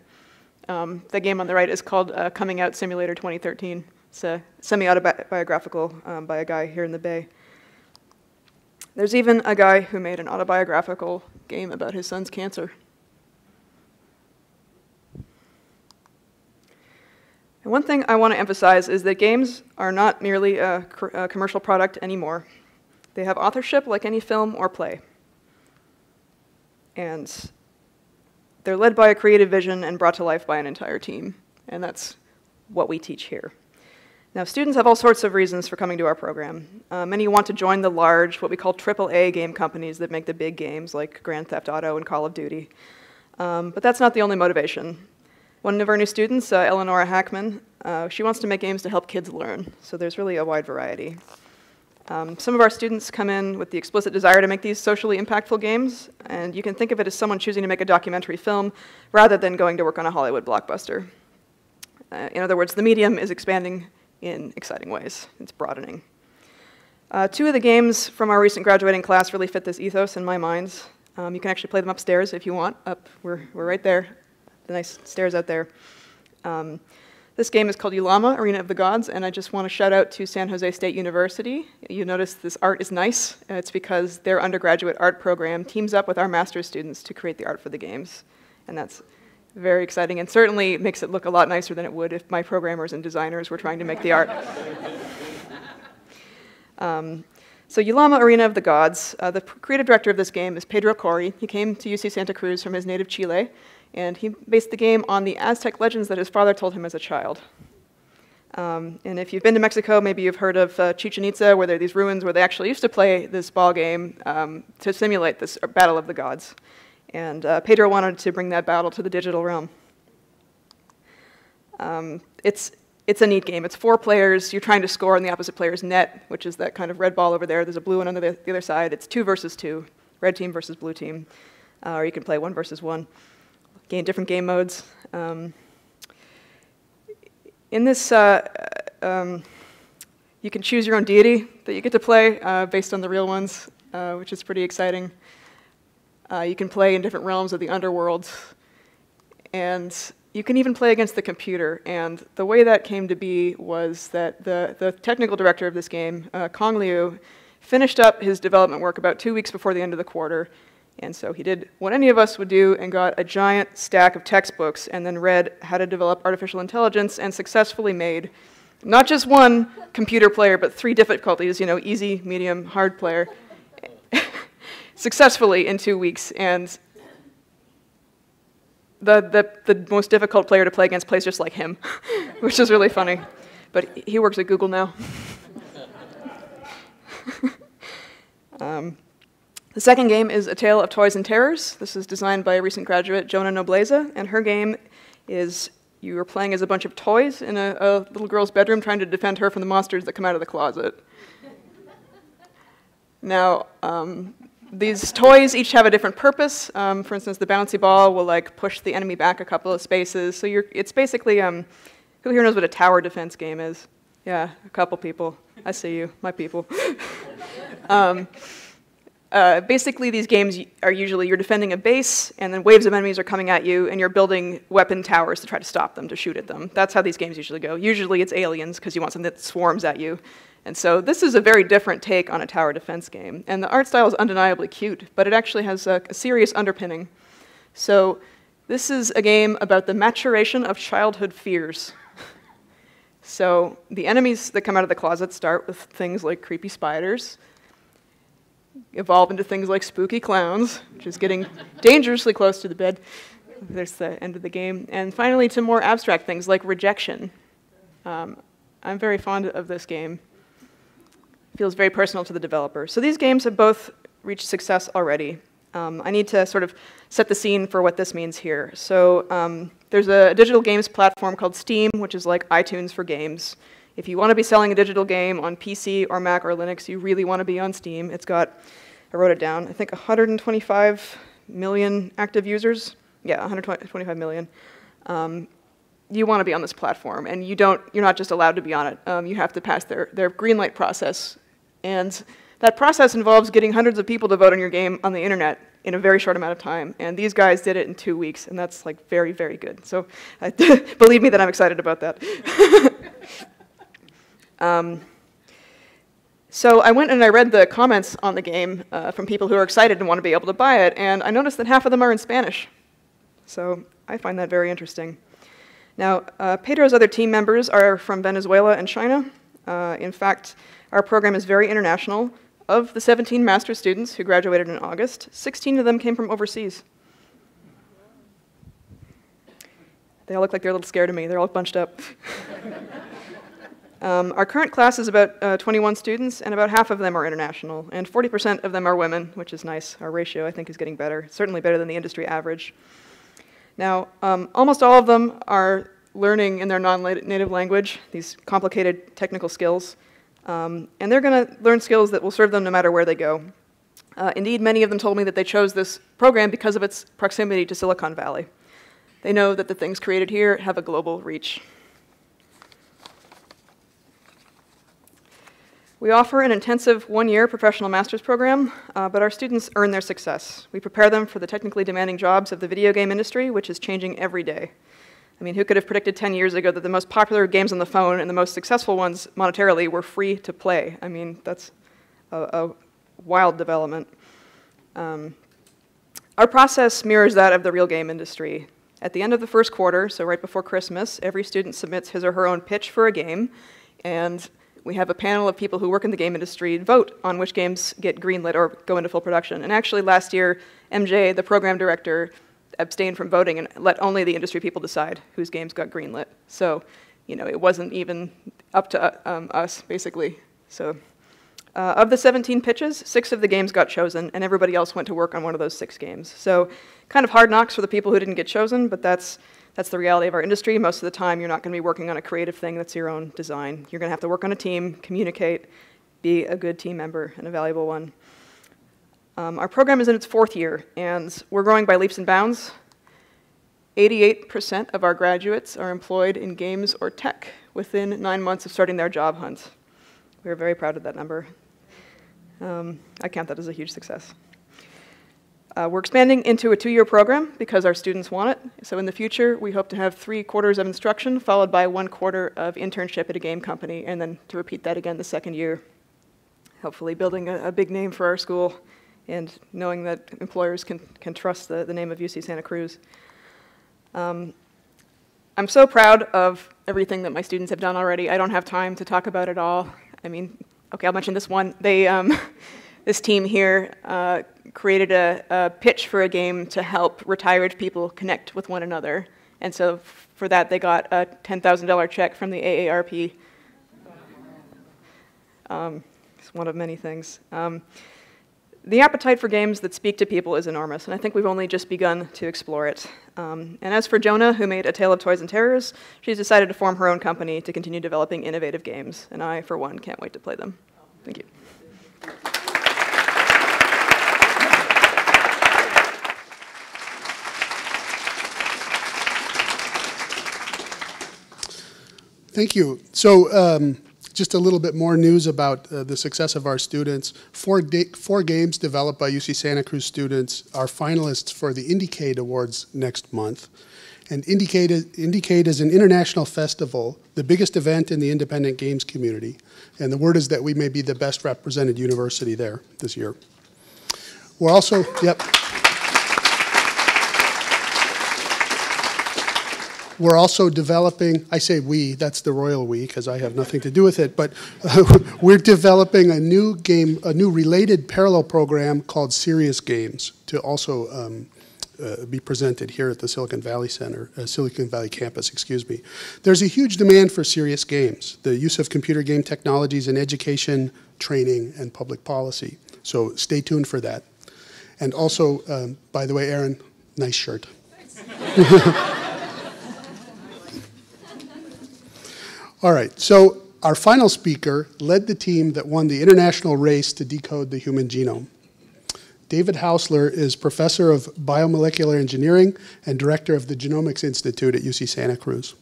The game on the right is called Coming Out Simulator 2013. It's a semi-autobiographical by a guy here in the Bay. There's even a guy who made an autobiographical game about his son's cancer. And one thing I want to emphasize is that games are not merely a commercial product anymore. They have authorship like any film or play. And they're led by a creative vision and brought to life by an entire team. And that's what we teach here. Now, students have all sorts of reasons for coming to our program. Many want to join the large, what we call AAA game companies that make the big games like Grand Theft Auto and Call of Duty. But that's not the only motivation. One of our new students, Eleonora Hackman, she wants to make games to help kids learn. So there's really a wide variety. Some of our students come in with the explicit desire to make these socially impactful games, and you can think of it as someone choosing to make a documentary film rather than going to work on a Hollywood blockbuster. In other words, the medium is expanding in exciting ways. It's broadening. Two of the games from our recent graduating class really fit this ethos in my mind. You can actually play them upstairs if you want. We're right there, the nice stairs out there. This game is called Ulama, Arena of the Gods, and I just want to shout out to San Jose State University. You notice this art is nice. It's because their undergraduate art program teams up with our master's students to create the art for the games. And that's very exciting, and certainly makes it look a lot nicer than it would if my programmers and designers were trying to make the art. So Ulama, Arena of the Gods, the creative director of this game is Pedro Cori. He came to UC Santa Cruz from his native Chile, and he based the game on the Aztec legends that his father told him as a child. And if you've been to Mexico, maybe you've heard of Chichen Itza, where there are these ruins where they actually used to play this ball game to simulate this battle of the gods. And Pedro wanted to bring that battle to the digital realm. It's a neat game. It's 4 players. You're trying to score on the opposite player's net, which is that kind of red ball over there. There's a blue one on the other side. It's 2 versus 2, red team versus blue team. Or you can play 1 versus 1. Gain different game modes. In this, you can choose your own deity that you get to play based on the real ones, which is pretty exciting. You can play in different realms of the underworld, and you can even play against the computer. And the way that came to be was that the technical director of this game, Kong Liu, finished up his development work about 2 weeks before the end of the quarter. And so he did what any of us would do and got a giant stack of textbooks and then read how to develop artificial intelligence and successfully made not just 1 computer player, but 3 difficulties, easy, medium, hard player, successfully in 2 weeks. And the most difficult player to play against plays just like him, which is really funny. But he works at Google now. The second game is A Tale of Toys and Terrors. This is designed by a recent graduate, Jonah Nobleza, and her game is you are playing as a bunch of toys in a little girl's bedroom trying to defend her from the monsters that come out of the closet. Now, these toys each have a different purpose. For instance, the bouncy ball will push the enemy back a couple of spaces. So it's basically, who here knows what a tower defense game is? Yeah, a couple people. I see you, my people. Basically, these games are usually you're defending a base, and then waves of enemies are coming at you, and you're building weapon towers to try to stop them, to shoot at them. That's how these games usually go. Usually it's aliens, because you want something that swarms at you. And so this is a very different take on a tower defense game. And the art style is undeniably cute, but it actually has a serious underpinning. So this is a game about the maturation of childhood fears. So the enemies that come out of the closet start with things like creepy spiders, evolve into things like spooky clowns, which is getting dangerously close to the bed. There's the end of the game. And finally to more abstract things like rejection. I'm very fond of this game. It feels very personal to the developer. So these games have both reached success already. I need to sort of set the scene for what this means here. So there's a digital games platform called Steam, which is like iTunes for games. If you want to be selling a digital game on PC or Mac or Linux, you really want to be on Steam. It's got, I wrote it down, I think 125 million active users. Yeah, 125 million. You want to be on this platform, and you're not just allowed to be on it. You have to pass their green light process. And that process involves getting hundreds of people to vote on your game on the internet in a very short amount of time. And these guys did it in 2 weeks, and that's very, very good. So believe me that I'm excited about that. So I went and I read the comments on the game from people who are excited and want to be able to buy it, and I noticed that half of them are in Spanish. So I find that very interesting. Now, Pedro's other team members are from Venezuela and China. In fact, our program is very international. Of the 17 master's students who graduated in August, 16 of them came from overseas. They all look like they're a little scared of me. They're all bunched up. Our current class is about 21 students, and about half of them are international, and 40% of them are women, which is nice. Our ratio, I think, is getting better, certainly better than the industry average. Now, almost all of them are learning in their non-native language, these complicated technical skills, and they're going to learn skills that will serve them no matter where they go. Indeed, many of them told me that they chose this program because of its proximity to Silicon Valley. They know that the things created here have a global reach. We offer an intensive one-year professional master's program, but our students earn their success. We prepare them for the technically demanding jobs of the video game industry, which is changing every day. I mean, who could have predicted 10 years ago that the most popular games on the phone and the most successful ones monetarily were free to play? I mean, that's a wild development. Our process mirrors that of the real game industry. At the end of the first quarter, so right before Christmas, every student submits his or her own pitch for a game, and we have a panel of people who work in the game industry vote on which games get greenlit or go into full production. And actually last year, MJ, the program director, abstained from voting and let only the industry people decide whose games got greenlit. So, you know, it wasn't even up to us, basically. So, of the 17 pitches, 6 of the games got chosen, and everybody else went to work on one of those 6 games. So, kind of hard knocks for the people who didn't get chosen, but that's the reality of our industry. Most of the time, you're not going to be working on a creative thing that's your own design. You're going to have to work on a team, communicate, be a good team member, and a valuable one. Our program is in its 4th year, and we're growing by leaps and bounds. 88% of our graduates are employed in games or tech within 9 months of starting their job hunt. We're very proud of that number. I count that as a huge success. We're expanding into a 2-year program because our students want it. So in the future, we hope to have 3 quarters of instruction followed by 1 quarter of internship at a game company, and then to repeat that again the 2nd year. Hopefully building a big name for our school and knowing that employers can trust the name of UC Santa Cruz. I'm so proud of everything that my students have done already. I don't have time to talk about it all. I mean, okay, I'll mention this one. They, this team here created a pitch for a game to help retired people connect with one another. And so for that, they got a $10,000 check from the AARP. It's one of many things. The appetite for games that speak to people is enormous, and I think we've only just begun to explore it. And as for Jonah, who made A Tale of Toys and Terrors, she's decided to form her own company to continue developing innovative games, and I, for one, can't wait to play them. Thank you. Thank you. So just a little bit more news about the success of our students. 4 games developed by UC Santa Cruz students are finalists for the Indiecade Awards next month. And Indiecade is an international festival, the biggest event in the independent games community. And the word is that we may be the best represented university there this year. We're also, yep. We're also developing, I say we, that's the royal we, because I have nothing to do with it, but we're developing a new game, a new related parallel program called Serious Games to also be presented here at the Silicon Valley Center, Silicon Valley campus, excuse me. There's a huge demand for serious games, the use of computer game technologies in education, training, and public policy. So stay tuned for that. And also, by the way, Aaron, nice shirt. All right, so our final speaker led the team that won the international race to decode the human genome. David Hausler is professor of biomolecular engineering and director of the Genomics Institute at UC Santa Cruz.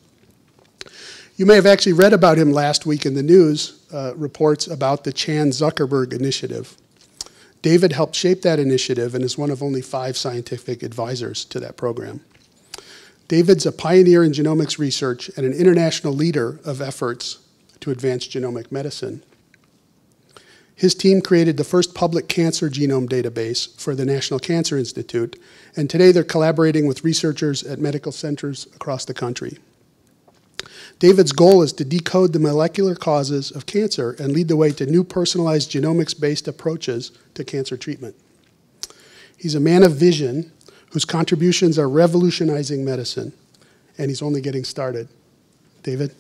You may have actually read about him last week in the news reports about the Chan Zuckerberg Initiative. David helped shape that initiative and is one of only 5 scientific advisors to that program. David's a pioneer in genomics research and an international leader of efforts to advance genomic medicine. His team created the first public cancer genome database for the National Cancer Institute, and today they're collaborating with researchers at medical centers across the country. David's goal is to decode the molecular causes of cancer and lead the way to new personalized genomics-based approaches to cancer treatment. He's a man of vision whose contributions are revolutionizing medicine, and he's only getting started. David?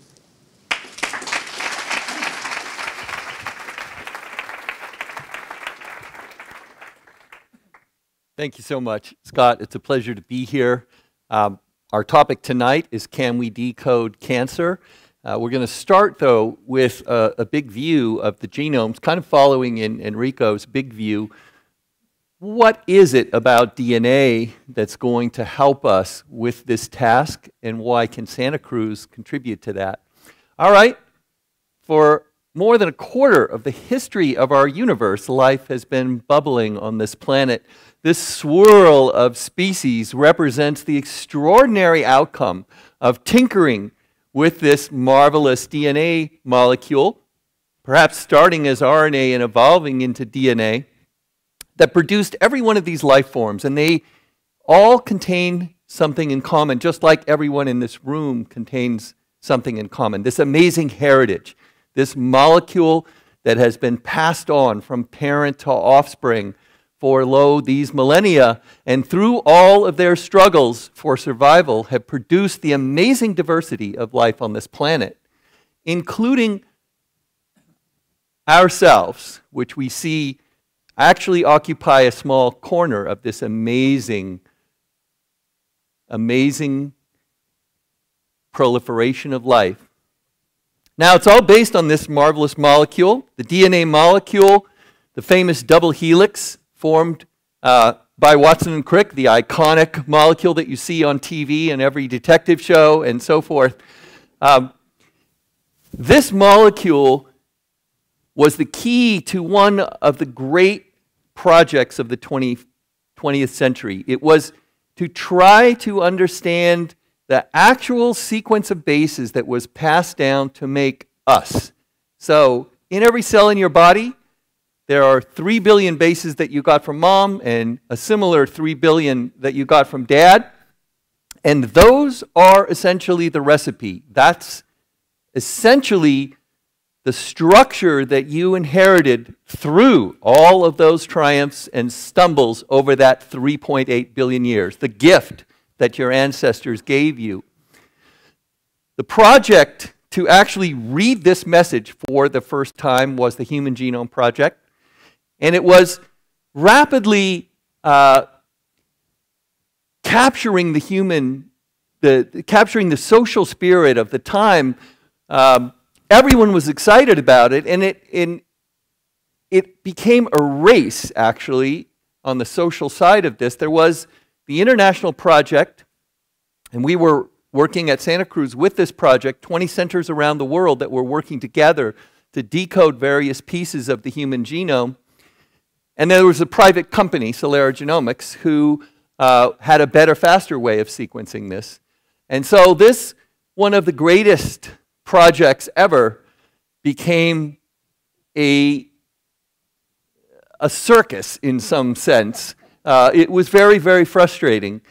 Thank you so much, Scott. It's a pleasure to be here. Our topic tonight is Can We Decode Cancer? We're going to start, though, with a big view of the genomes, kind of following in Enrico's big view. What is it about DNA that's going to help us with this task, and why can Santa Cruz contribute to that? All right, for more than a quarter of the history of our universe, life has been bubbling on this planet. This swirl of species represents the extraordinary outcome of tinkering with this marvelous DNA molecule, perhaps starting as RNA and evolving into DNA, that produced every one of these life forms, and they all contain something in common, just like everyone in this room contains something in common. This amazing heritage, this molecule that has been passed on from parent to offspring for, lo, these millennia, and through all of their struggles for survival have produced the amazing diversity of life on this planet, including ourselves, which we see actually occupy a small corner of this amazing proliferation of life. Now, it's all based on this marvelous molecule, the DNA molecule, the famous double helix formed by Watson and Crick, the iconic molecule that you see on TV and every detective show and so forth. This molecule was the key to one of the great projects of the 20th century. It was to try to understand the actual sequence of bases that was passed down to make us. So, in every cell in your body, there are 3 billion bases that you got from mom and a similar 3 billion that you got from dad. And those are essentially the recipe. That's essentially the structure that you inherited through all of those triumphs and stumbles over that 3.8 billion years, the gift that your ancestors gave you. The project to actually read this message for the first time was the Human Genome Project, and it was rapidly capturing capturing the social spirit of the time. Everyone was excited about it, and it became a race, actually, on the social side of this. There was the International Project, and we were working at Santa Cruz with this project, 20 centers around the world that were working together to decode various pieces of the human genome. And there was a private company, Celera Genomics, who had a better, faster way of sequencing this. And so this, one of the greatest projects ever, became a circus in some sense. It was very, very frustrating.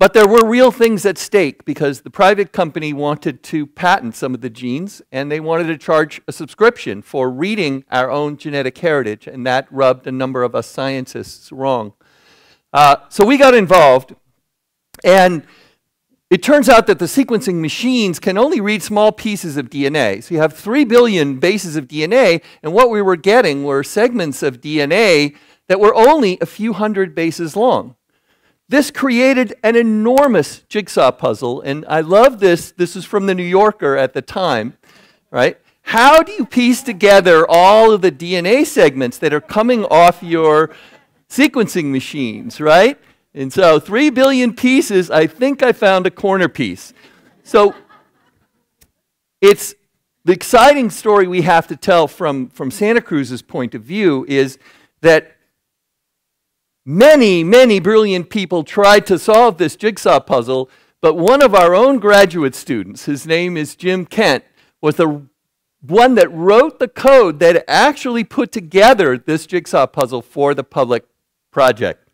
But there were real things at stake because the private company wanted to patent some of the genes, and they wanted to charge a subscription for reading our own genetic heritage, and that rubbed a number of us scientists wrong. So we got involved, and it turns out that the sequencing machines can only read small pieces of DNA. So you have 3 billion bases of DNA, and what we were getting were segments of DNA that were only a few hundred bases long. This created an enormous jigsaw puzzle, and I love this. This is from the New Yorker at the time, right? How do you piece together all of the DNA segments that are coming off your sequencing machines, right? And so 3 billion pieces, I think I found a corner piece. So it's the exciting story we have to tell from Santa Cruz's point of view is that many, many brilliant people tried to solve this jigsaw puzzle, but one of our own graduate students, his name is Jim Kent, was the one that wrote the code that actually put together this jigsaw puzzle for the public project.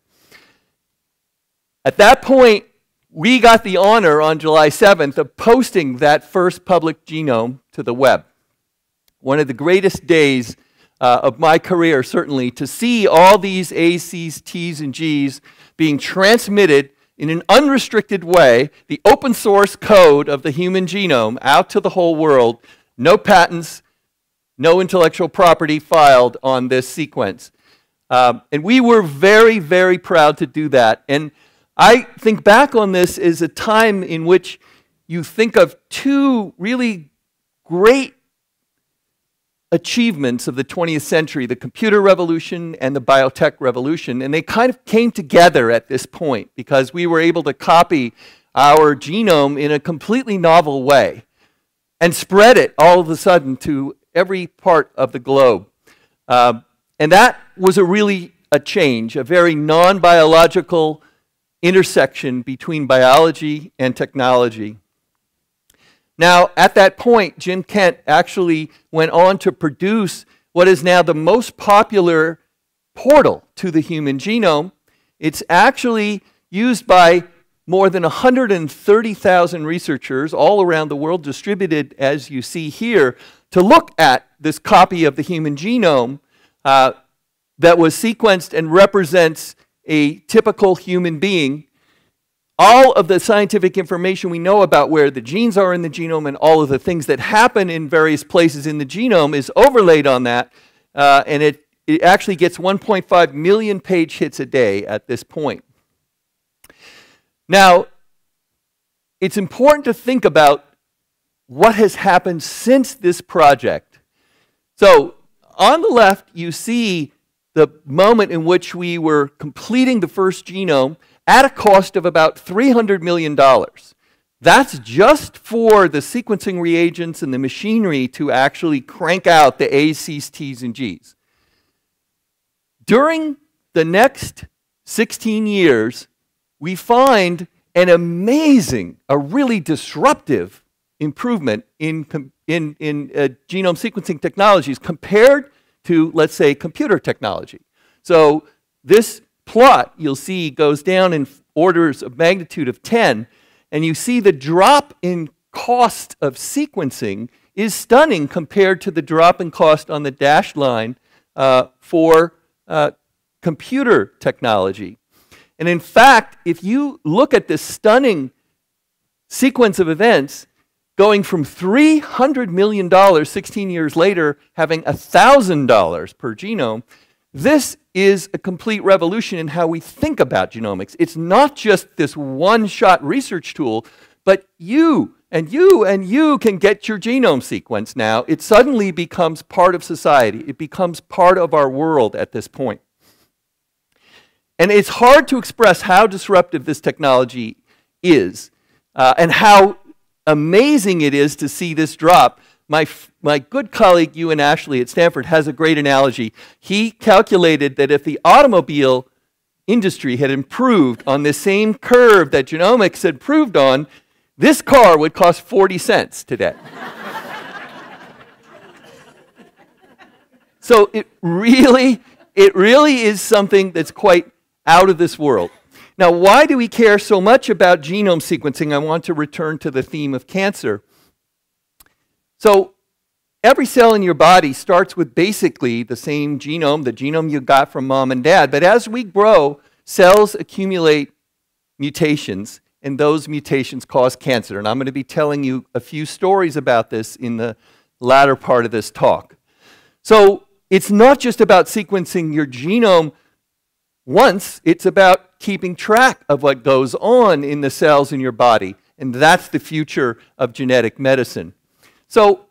At that point, we got the honor on July 7th of posting that first public genome to the web. One of the greatest days of my career, certainly, to see all these A's, C's, T's, and G's being transmitted in an unrestricted way, the open source code of the human genome out to the whole world, no patents, no intellectual property filed on this sequence. And we were very, very proud to do that. And I think back on this as a time in which you think of two really great achievements of the 20th century, the computer revolution and the biotech revolution, and they kind of came together at this point because we were able to copy our genome in a completely novel way and spread it all of a sudden to every part of the globe. And that was a change, a very non-biological intersection between biology and technology. Now, at that point, Jim Kent actually went on to produce what is now the most popular portal to the human genome. It's actually used by more than 130,000 researchers all around the world, distributed, as you see here, to look at this copy of the human genome that was sequenced and represents a typical human being. All of the scientific information we know about where the genes are in the genome and all of the things that happen in various places in the genome is overlaid on that, and it actually gets 1.5 million page hits a day at this point. Now, it's important to think about what has happened since this project. So, on the left, you see the moment in which we were completing the first genome at a cost of about $300 million. That's just for the sequencing reagents and the machinery to actually crank out the A's, C's, T's, and G's. During the next 16 years, we find an amazing, a really disruptive improvement in genome sequencing technologies compared to, let's say, computer technology. So this plot, you'll see, goes down in orders of magnitude of 10, and you see the drop in cost of sequencing is stunning compared to the drop in cost on the dashed line for computer technology. And in fact, if you look at this stunning sequence of events, going from $300 million 16 years later, having $1,000 per genome, this is a complete revolution in how we think about genomics. It's not just this one-shot research tool, but you and you and you can get your genome sequenced now. It suddenly becomes part of society. It becomes part of our world at this point. And it's hard to express how disruptive this technology is and how amazing it is to see this drop. My good colleague, Ewan Ashley at Stanford, has a great analogy. He calculated that if the automobile industry had improved on the same curve that genomics had improved on, this car would cost 40 cents today. So it really is something that's quite out of this world. Now, why do we care so much about genome sequencing? I want to return to the theme of cancer. So every cell in your body starts with basically the same genome, the genome you got from mom and dad. But as we grow, cells accumulate mutations, and those mutations cause cancer. And I'm going to be telling you a few stories about this in the latter part of this talk. So it's not just about sequencing your genome once, it's about keeping track of what goes on in the cells in your body. And that's the future of genetic medicine. So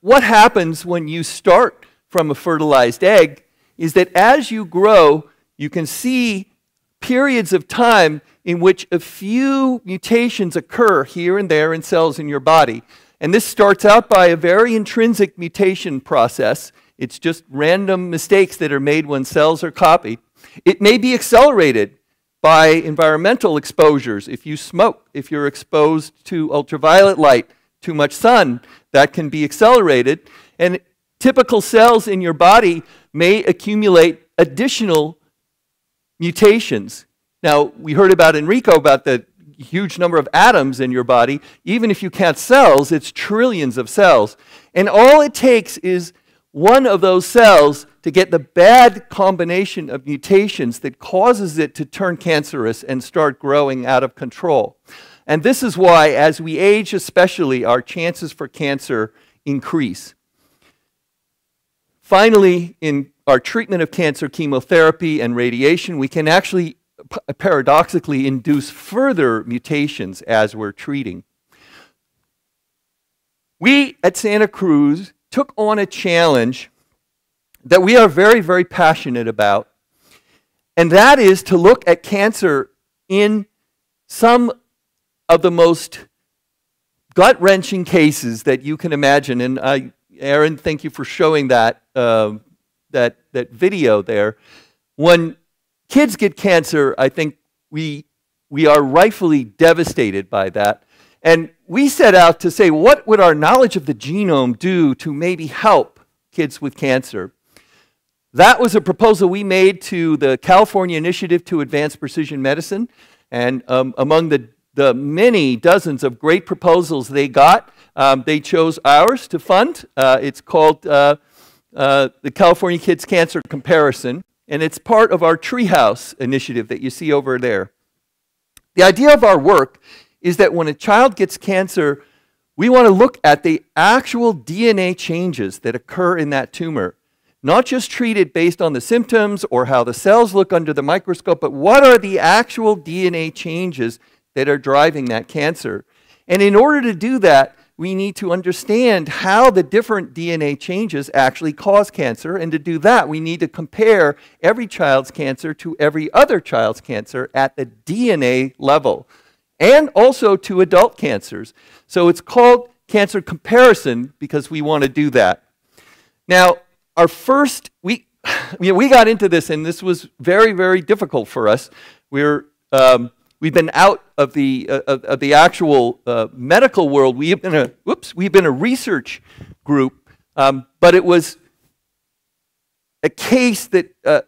what happens when you start from a fertilized egg is that as you grow, you can see periods of time in which a few mutations occur here and there in cells in your body. And this starts out by a very intrinsic mutation process. It's just random mistakes that are made when cells are copied. It may be accelerated by environmental exposures. If you smoke, if you're exposed to ultraviolet light, too much sun, that can be accelerated. And typical cells in your body may accumulate additional mutations. Now, we heard about Enrico, about the huge number of atoms in your body. Even if you count cells, it's trillions of cells. And all it takes is one of those cells to get the bad combination of mutations that causes it to turn cancerous and start growing out of control. And this is why, as we age especially, our chances for cancer increase. Finally, in our treatment of cancer, chemotherapy and radiation, we can actually paradoxically induce further mutations as we're treating. We at Santa Cruz took on a challenge that we are very, very passionate about, and that is to look at cancer in some of the most gut-wrenching cases that you can imagine. And Aaron, thank you for showing that, that video there. When kids get cancer, I think we are rightfully devastated by that. And we set out to say, what would our knowledge of the genome do to maybe help kids with cancer? That was a proposal we made to the California Initiative to Advance Precision Medicine. And among the many dozens of great proposals they got, they chose ours to fund. It's called the California Kids Cancer Comparison, and it's part of our Treehouse initiative that you see over there. The idea of our work is that when a child gets cancer, we want to look at the actual DNA changes that occur in that tumor. Not just treat it based on the symptoms or how the cells look under the microscope, but what are the actual DNA changes that are driving that cancer. And in order to do that, we need to understand how the different DNA changes actually cause cancer. And to do that, we need to compare every child's cancer to every other child's cancer at the DNA level, and also to adult cancers. So it's called cancer comparison because we want to do that. Now, our first, we got into this, and this was very, very difficult for us. We've been out of the actual medical world. We've been a research group, but it was a case that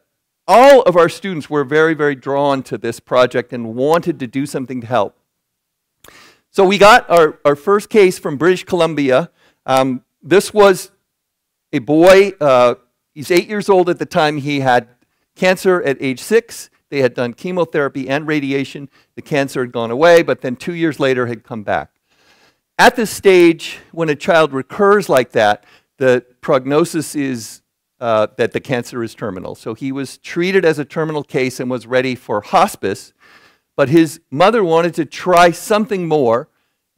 all of our students were very, very drawn to this project and wanted to do something to help. So we got our first case from British Columbia. This was a boy, he's 8 years old at the time. He had cancer at age 6. They had done chemotherapy and radiation. The cancer had gone away, but then 2 years later had come back. At this stage, when a child recurs like that, the prognosis is that the cancer is terminal. So he was treated as a terminal case and was ready for hospice, but his mother wanted to try something more,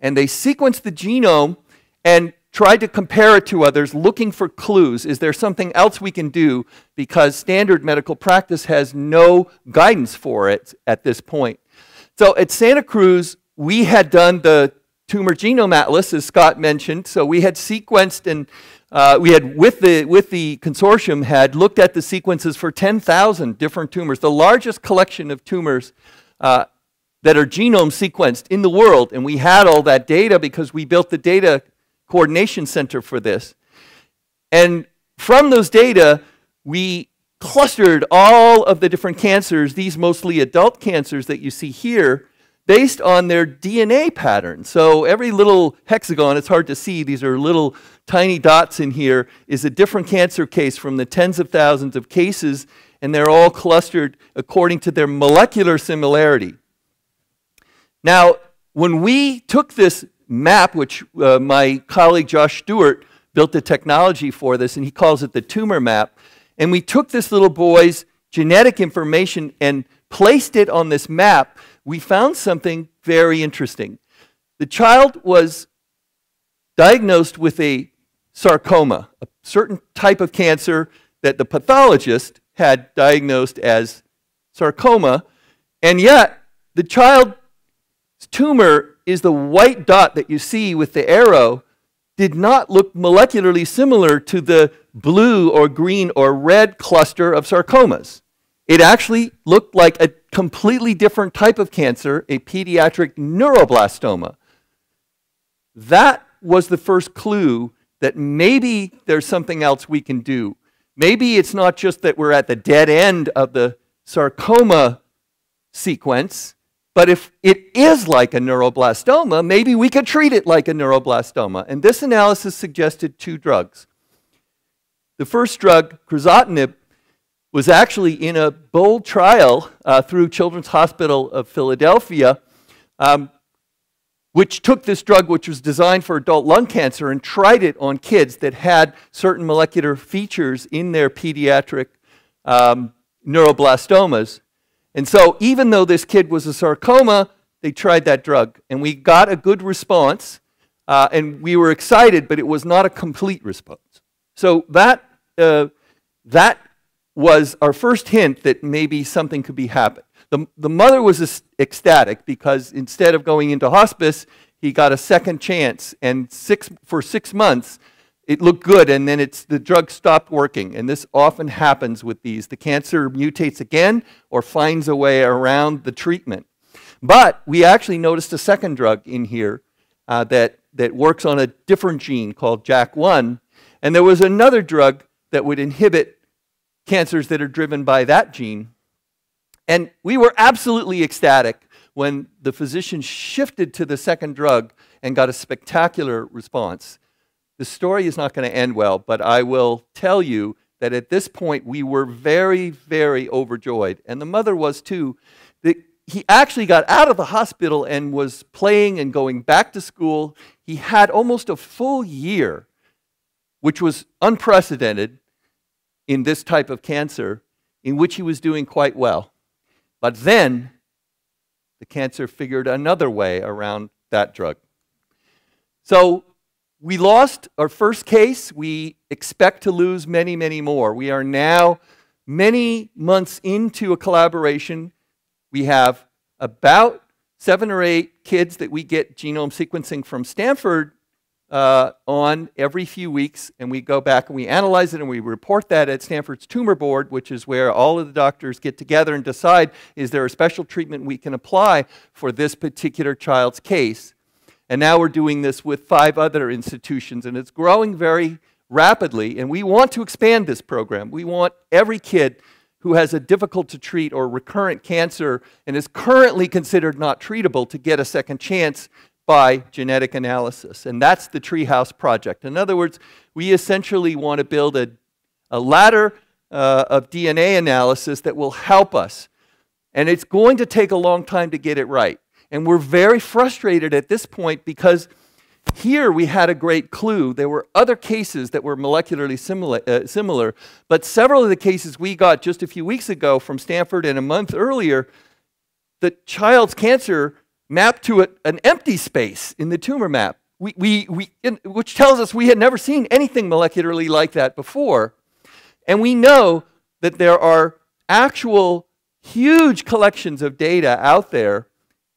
and they sequenced the genome and tried to compare it to others, looking for clues. Is there something else we can do? Because standard medical practice has no guidance for it at this point. So at Santa Cruz, we had done the tumor genome atlas, as Scott mentioned. So we had sequenced, and we had, with the consortium, had looked at the sequences for 10,000 different tumors, the largest collection of tumors that are genome sequenced in the world. And we had all that data because we built the data coordination center for this. And from those data, we clustered all of the different cancers, these mostly adult cancers that you see here, based on their DNA pattern. So every little hexagon, it's hard to see, these are little tiny dots in here, is a different cancer case from the tens of thousands of cases, and they're all clustered according to their molecular similarity. Now, when we took this map, which my colleague Josh Stewart built the technology for this, and he calls it the Tumor Map, and we took this little boy's genetic information and placed it on this map, we found something very interesting. The child was diagnosed with a sarcoma, a certain type of cancer that the pathologist had diagnosed as sarcoma, and yet the child's tumor is the white dot that you see with the arrow did not look molecularly similar to the blue or green or red cluster of sarcomas. It actually looked like a completely different type of cancer, a pediatric neuroblastoma. That was the first clue that maybe there's something else we can do. Maybe it's not just that we're at the dead end of the sarcoma sequence, but if it is like a neuroblastoma, maybe we could treat it like a neuroblastoma. And this analysis suggested 2 drugs. The first drug, Crizotinib, was actually in a bold trial through Children's Hospital of Philadelphia. which took this drug, which was designed for adult lung cancer, and tried it on kids that had certain molecular features in their pediatric neuroblastomas. And so even though this kid was a sarcoma, they tried that drug. And we got a good response, and we were excited, but it was not a complete response. So that was our first hint that maybe something could be happening. The mother was ecstatic because instead of going into hospice, he got a second chance, and for 6 months, it looked good, and then the drug stopped working. And this often happens with these. The cancer mutates again or finds a way around the treatment. But we actually noticed a second drug in here that works on a different gene called JAK1, and there was another drug that would inhibit cancers that are driven by that gene. And we were absolutely ecstatic when the physician shifted to the second drug and got a spectacular response. The story is not going to end well, but I will tell you that at this point we were very, very overjoyed, and the mother was too. He actually got out of the hospital and was playing and going back to school. He had almost a full year, which was unprecedented in this type of cancer, in which he was doing quite well. But then the cancer figured another way around that drug. So we lost our first case. We expect to lose many, many more. We are now many months into a collaboration. We have about 7 or 8 kids that we get genome sequencing from Stanford on every few weeks, and we go back and we analyze it and we report that at Stanford's Tumor Board, which is where all of the doctors get together and decide, is there a special treatment we can apply for this particular child's case? And now we're doing this with 5 other institutions, and it's growing very rapidly, and we want to expand this program. We want every kid who has a difficult to treat or recurrent cancer and is currently considered not treatable to get a second chance by genetic analysis. And that's the Treehouse Project. In other words, we essentially want to build a ladder of DNA analysis that will help us. And it's going to take a long time to get it right. And we're very frustrated at this point because here we had a great clue. There were other cases that were molecularly similar, but several of the cases we got just a few weeks ago from Stanford and a month earlier, the child's cancer mapped to an empty space in the tumor map, which tells us we had never seen anything molecularly like that before. And we know that there are actual huge collections of data out there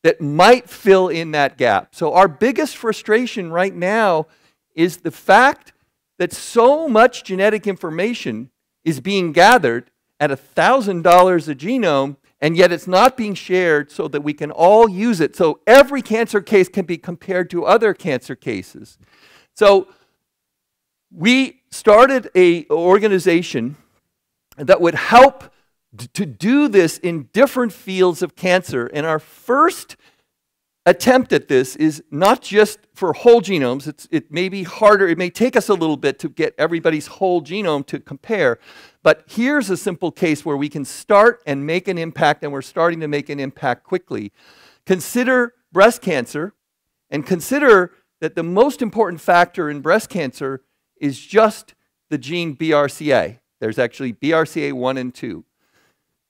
that might fill in that gap. So our biggest frustration right now is the fact that so much genetic information is being gathered at $1,000 a genome, and yet it's not being shared so that we can all use it. So every cancer case can be compared to other cancer cases. So we started an organization that would help to do this in different fields of cancer. And our first attempt at this is not just for whole genomes. It may be harder. It may take us a little bit to get everybody's whole genome to compare. But here's a simple case where we can start and make an impact, and we're starting to make an impact quickly. Consider breast cancer, and consider that the most important factor in breast cancer is just the gene BRCA. There's actually BRCA1 and 2.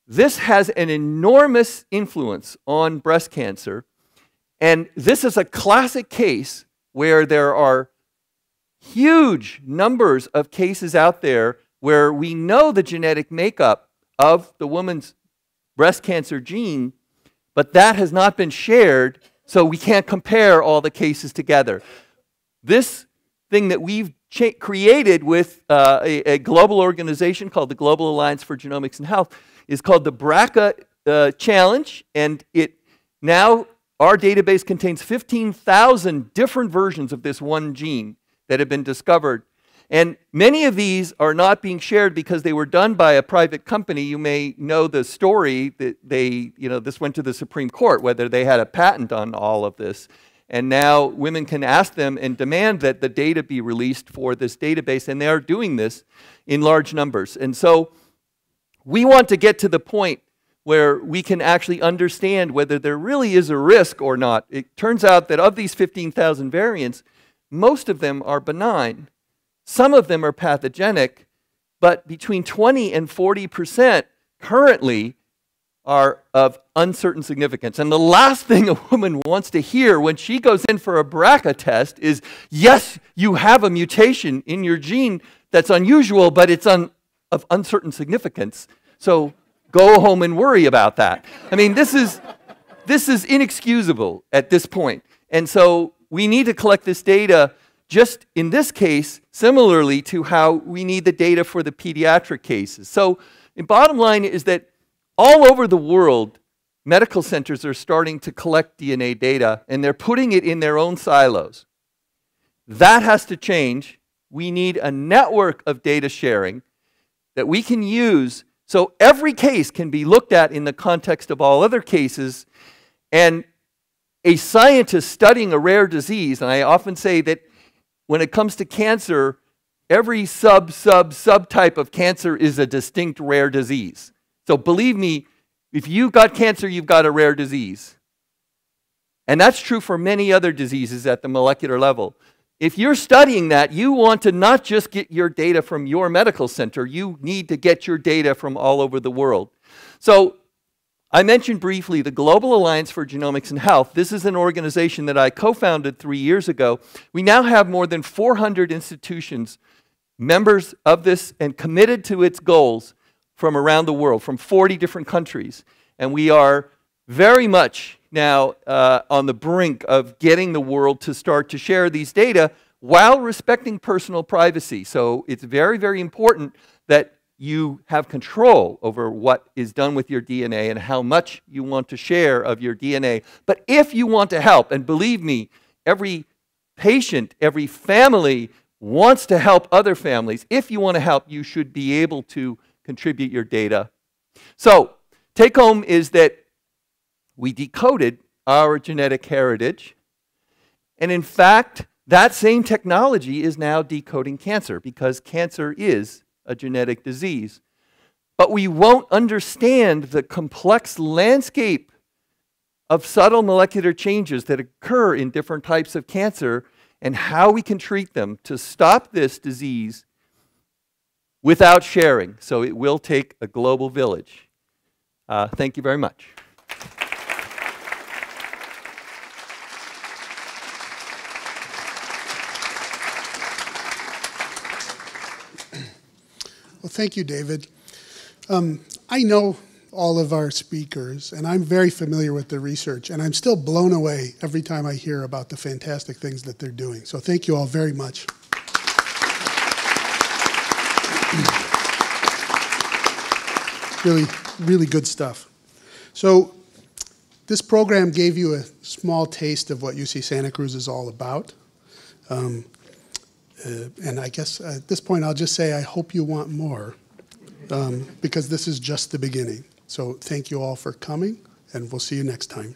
This has an enormous influence on breast cancer, and this is a classic case where there are huge numbers of cases out there where we know the genetic makeup of the woman's breast cancer gene, but that has not been shared, so we can't compare all the cases together. This thing that we've created with a global organization called the Global Alliance for Genomics and Health is called the BRCA Challenge, and now our database contains 15,000 different versions of this one gene that have been discovered. And many of these are not being shared because they were done by a private company. You may know the story that this went to the Supreme Court, whether they had a patent on all of this. And now women can ask them and demand that the data be released for this database, and they are doing this in large numbers. And so we want to get to the point where we can actually understand whether there really is a risk or not. It turns out that of these 15,000 variants, most of them are benign. Some of them are pathogenic, but between 20 and 40% currently are of uncertain significance. And the last thing a woman wants to hear when she goes in for a BRCA test is, yes, you have a mutation in your gene that's unusual, but it's of uncertain significance. So go home and worry about that. I mean, this is inexcusable at this point. And so we need to collect this data just in this case, similarly to how we need the data for the pediatric cases. So the bottom line is that all over the world, medical centers are starting to collect DNA data, and they're putting it in their own silos. That has to change. We need a network of data sharing that we can use so every case can be looked at in the context of all other cases. And a scientist studying a rare disease, and I often say that when it comes to cancer, every subtype of cancer is a distinct rare disease. So believe me, if you've got cancer, you've got a rare disease. And that's true for many other diseases at the molecular level. If you're studying that, you want to not just get your data from your medical center, you need to get your data from all over the world. So I mentioned briefly the Global Alliance for Genomics and Health. This is an organization that I co-founded 3 years ago. We now have more than 400 institutions, members of this and committed to its goals from around the world, from 40 different countries. And we are very much now on the brink of getting the world to start to share these data while respecting personal privacy. So it's very, very important that you have control over what is done with your DNA and how much you want to share of your DNA. But if you want to help, and believe me, every patient, every family wants to help other families. If you want to help, you should be able to contribute your data. So, take home is that we decoded our genetic heritage, and in fact, that same technology is now decoding cancer, because cancer is a genetic disease. But we won't understand the complex landscape of subtle molecular changes that occur in different types of cancer and how we can treat them to stop this disease without sharing. So it will take a global village. Thank you very much. Well, thank you, David. I know all of our speakers, and I'm very familiar with the research, and I'm still blown away every time I hear about the fantastic things that they're doing. So thank you all very much. Really, really good stuff. So this program gave you a small taste of what UC Santa Cruz is all about. And I guess at this point I'll just say I hope you want more, because this is just the beginning. So thank you all for coming, and we'll see you next time.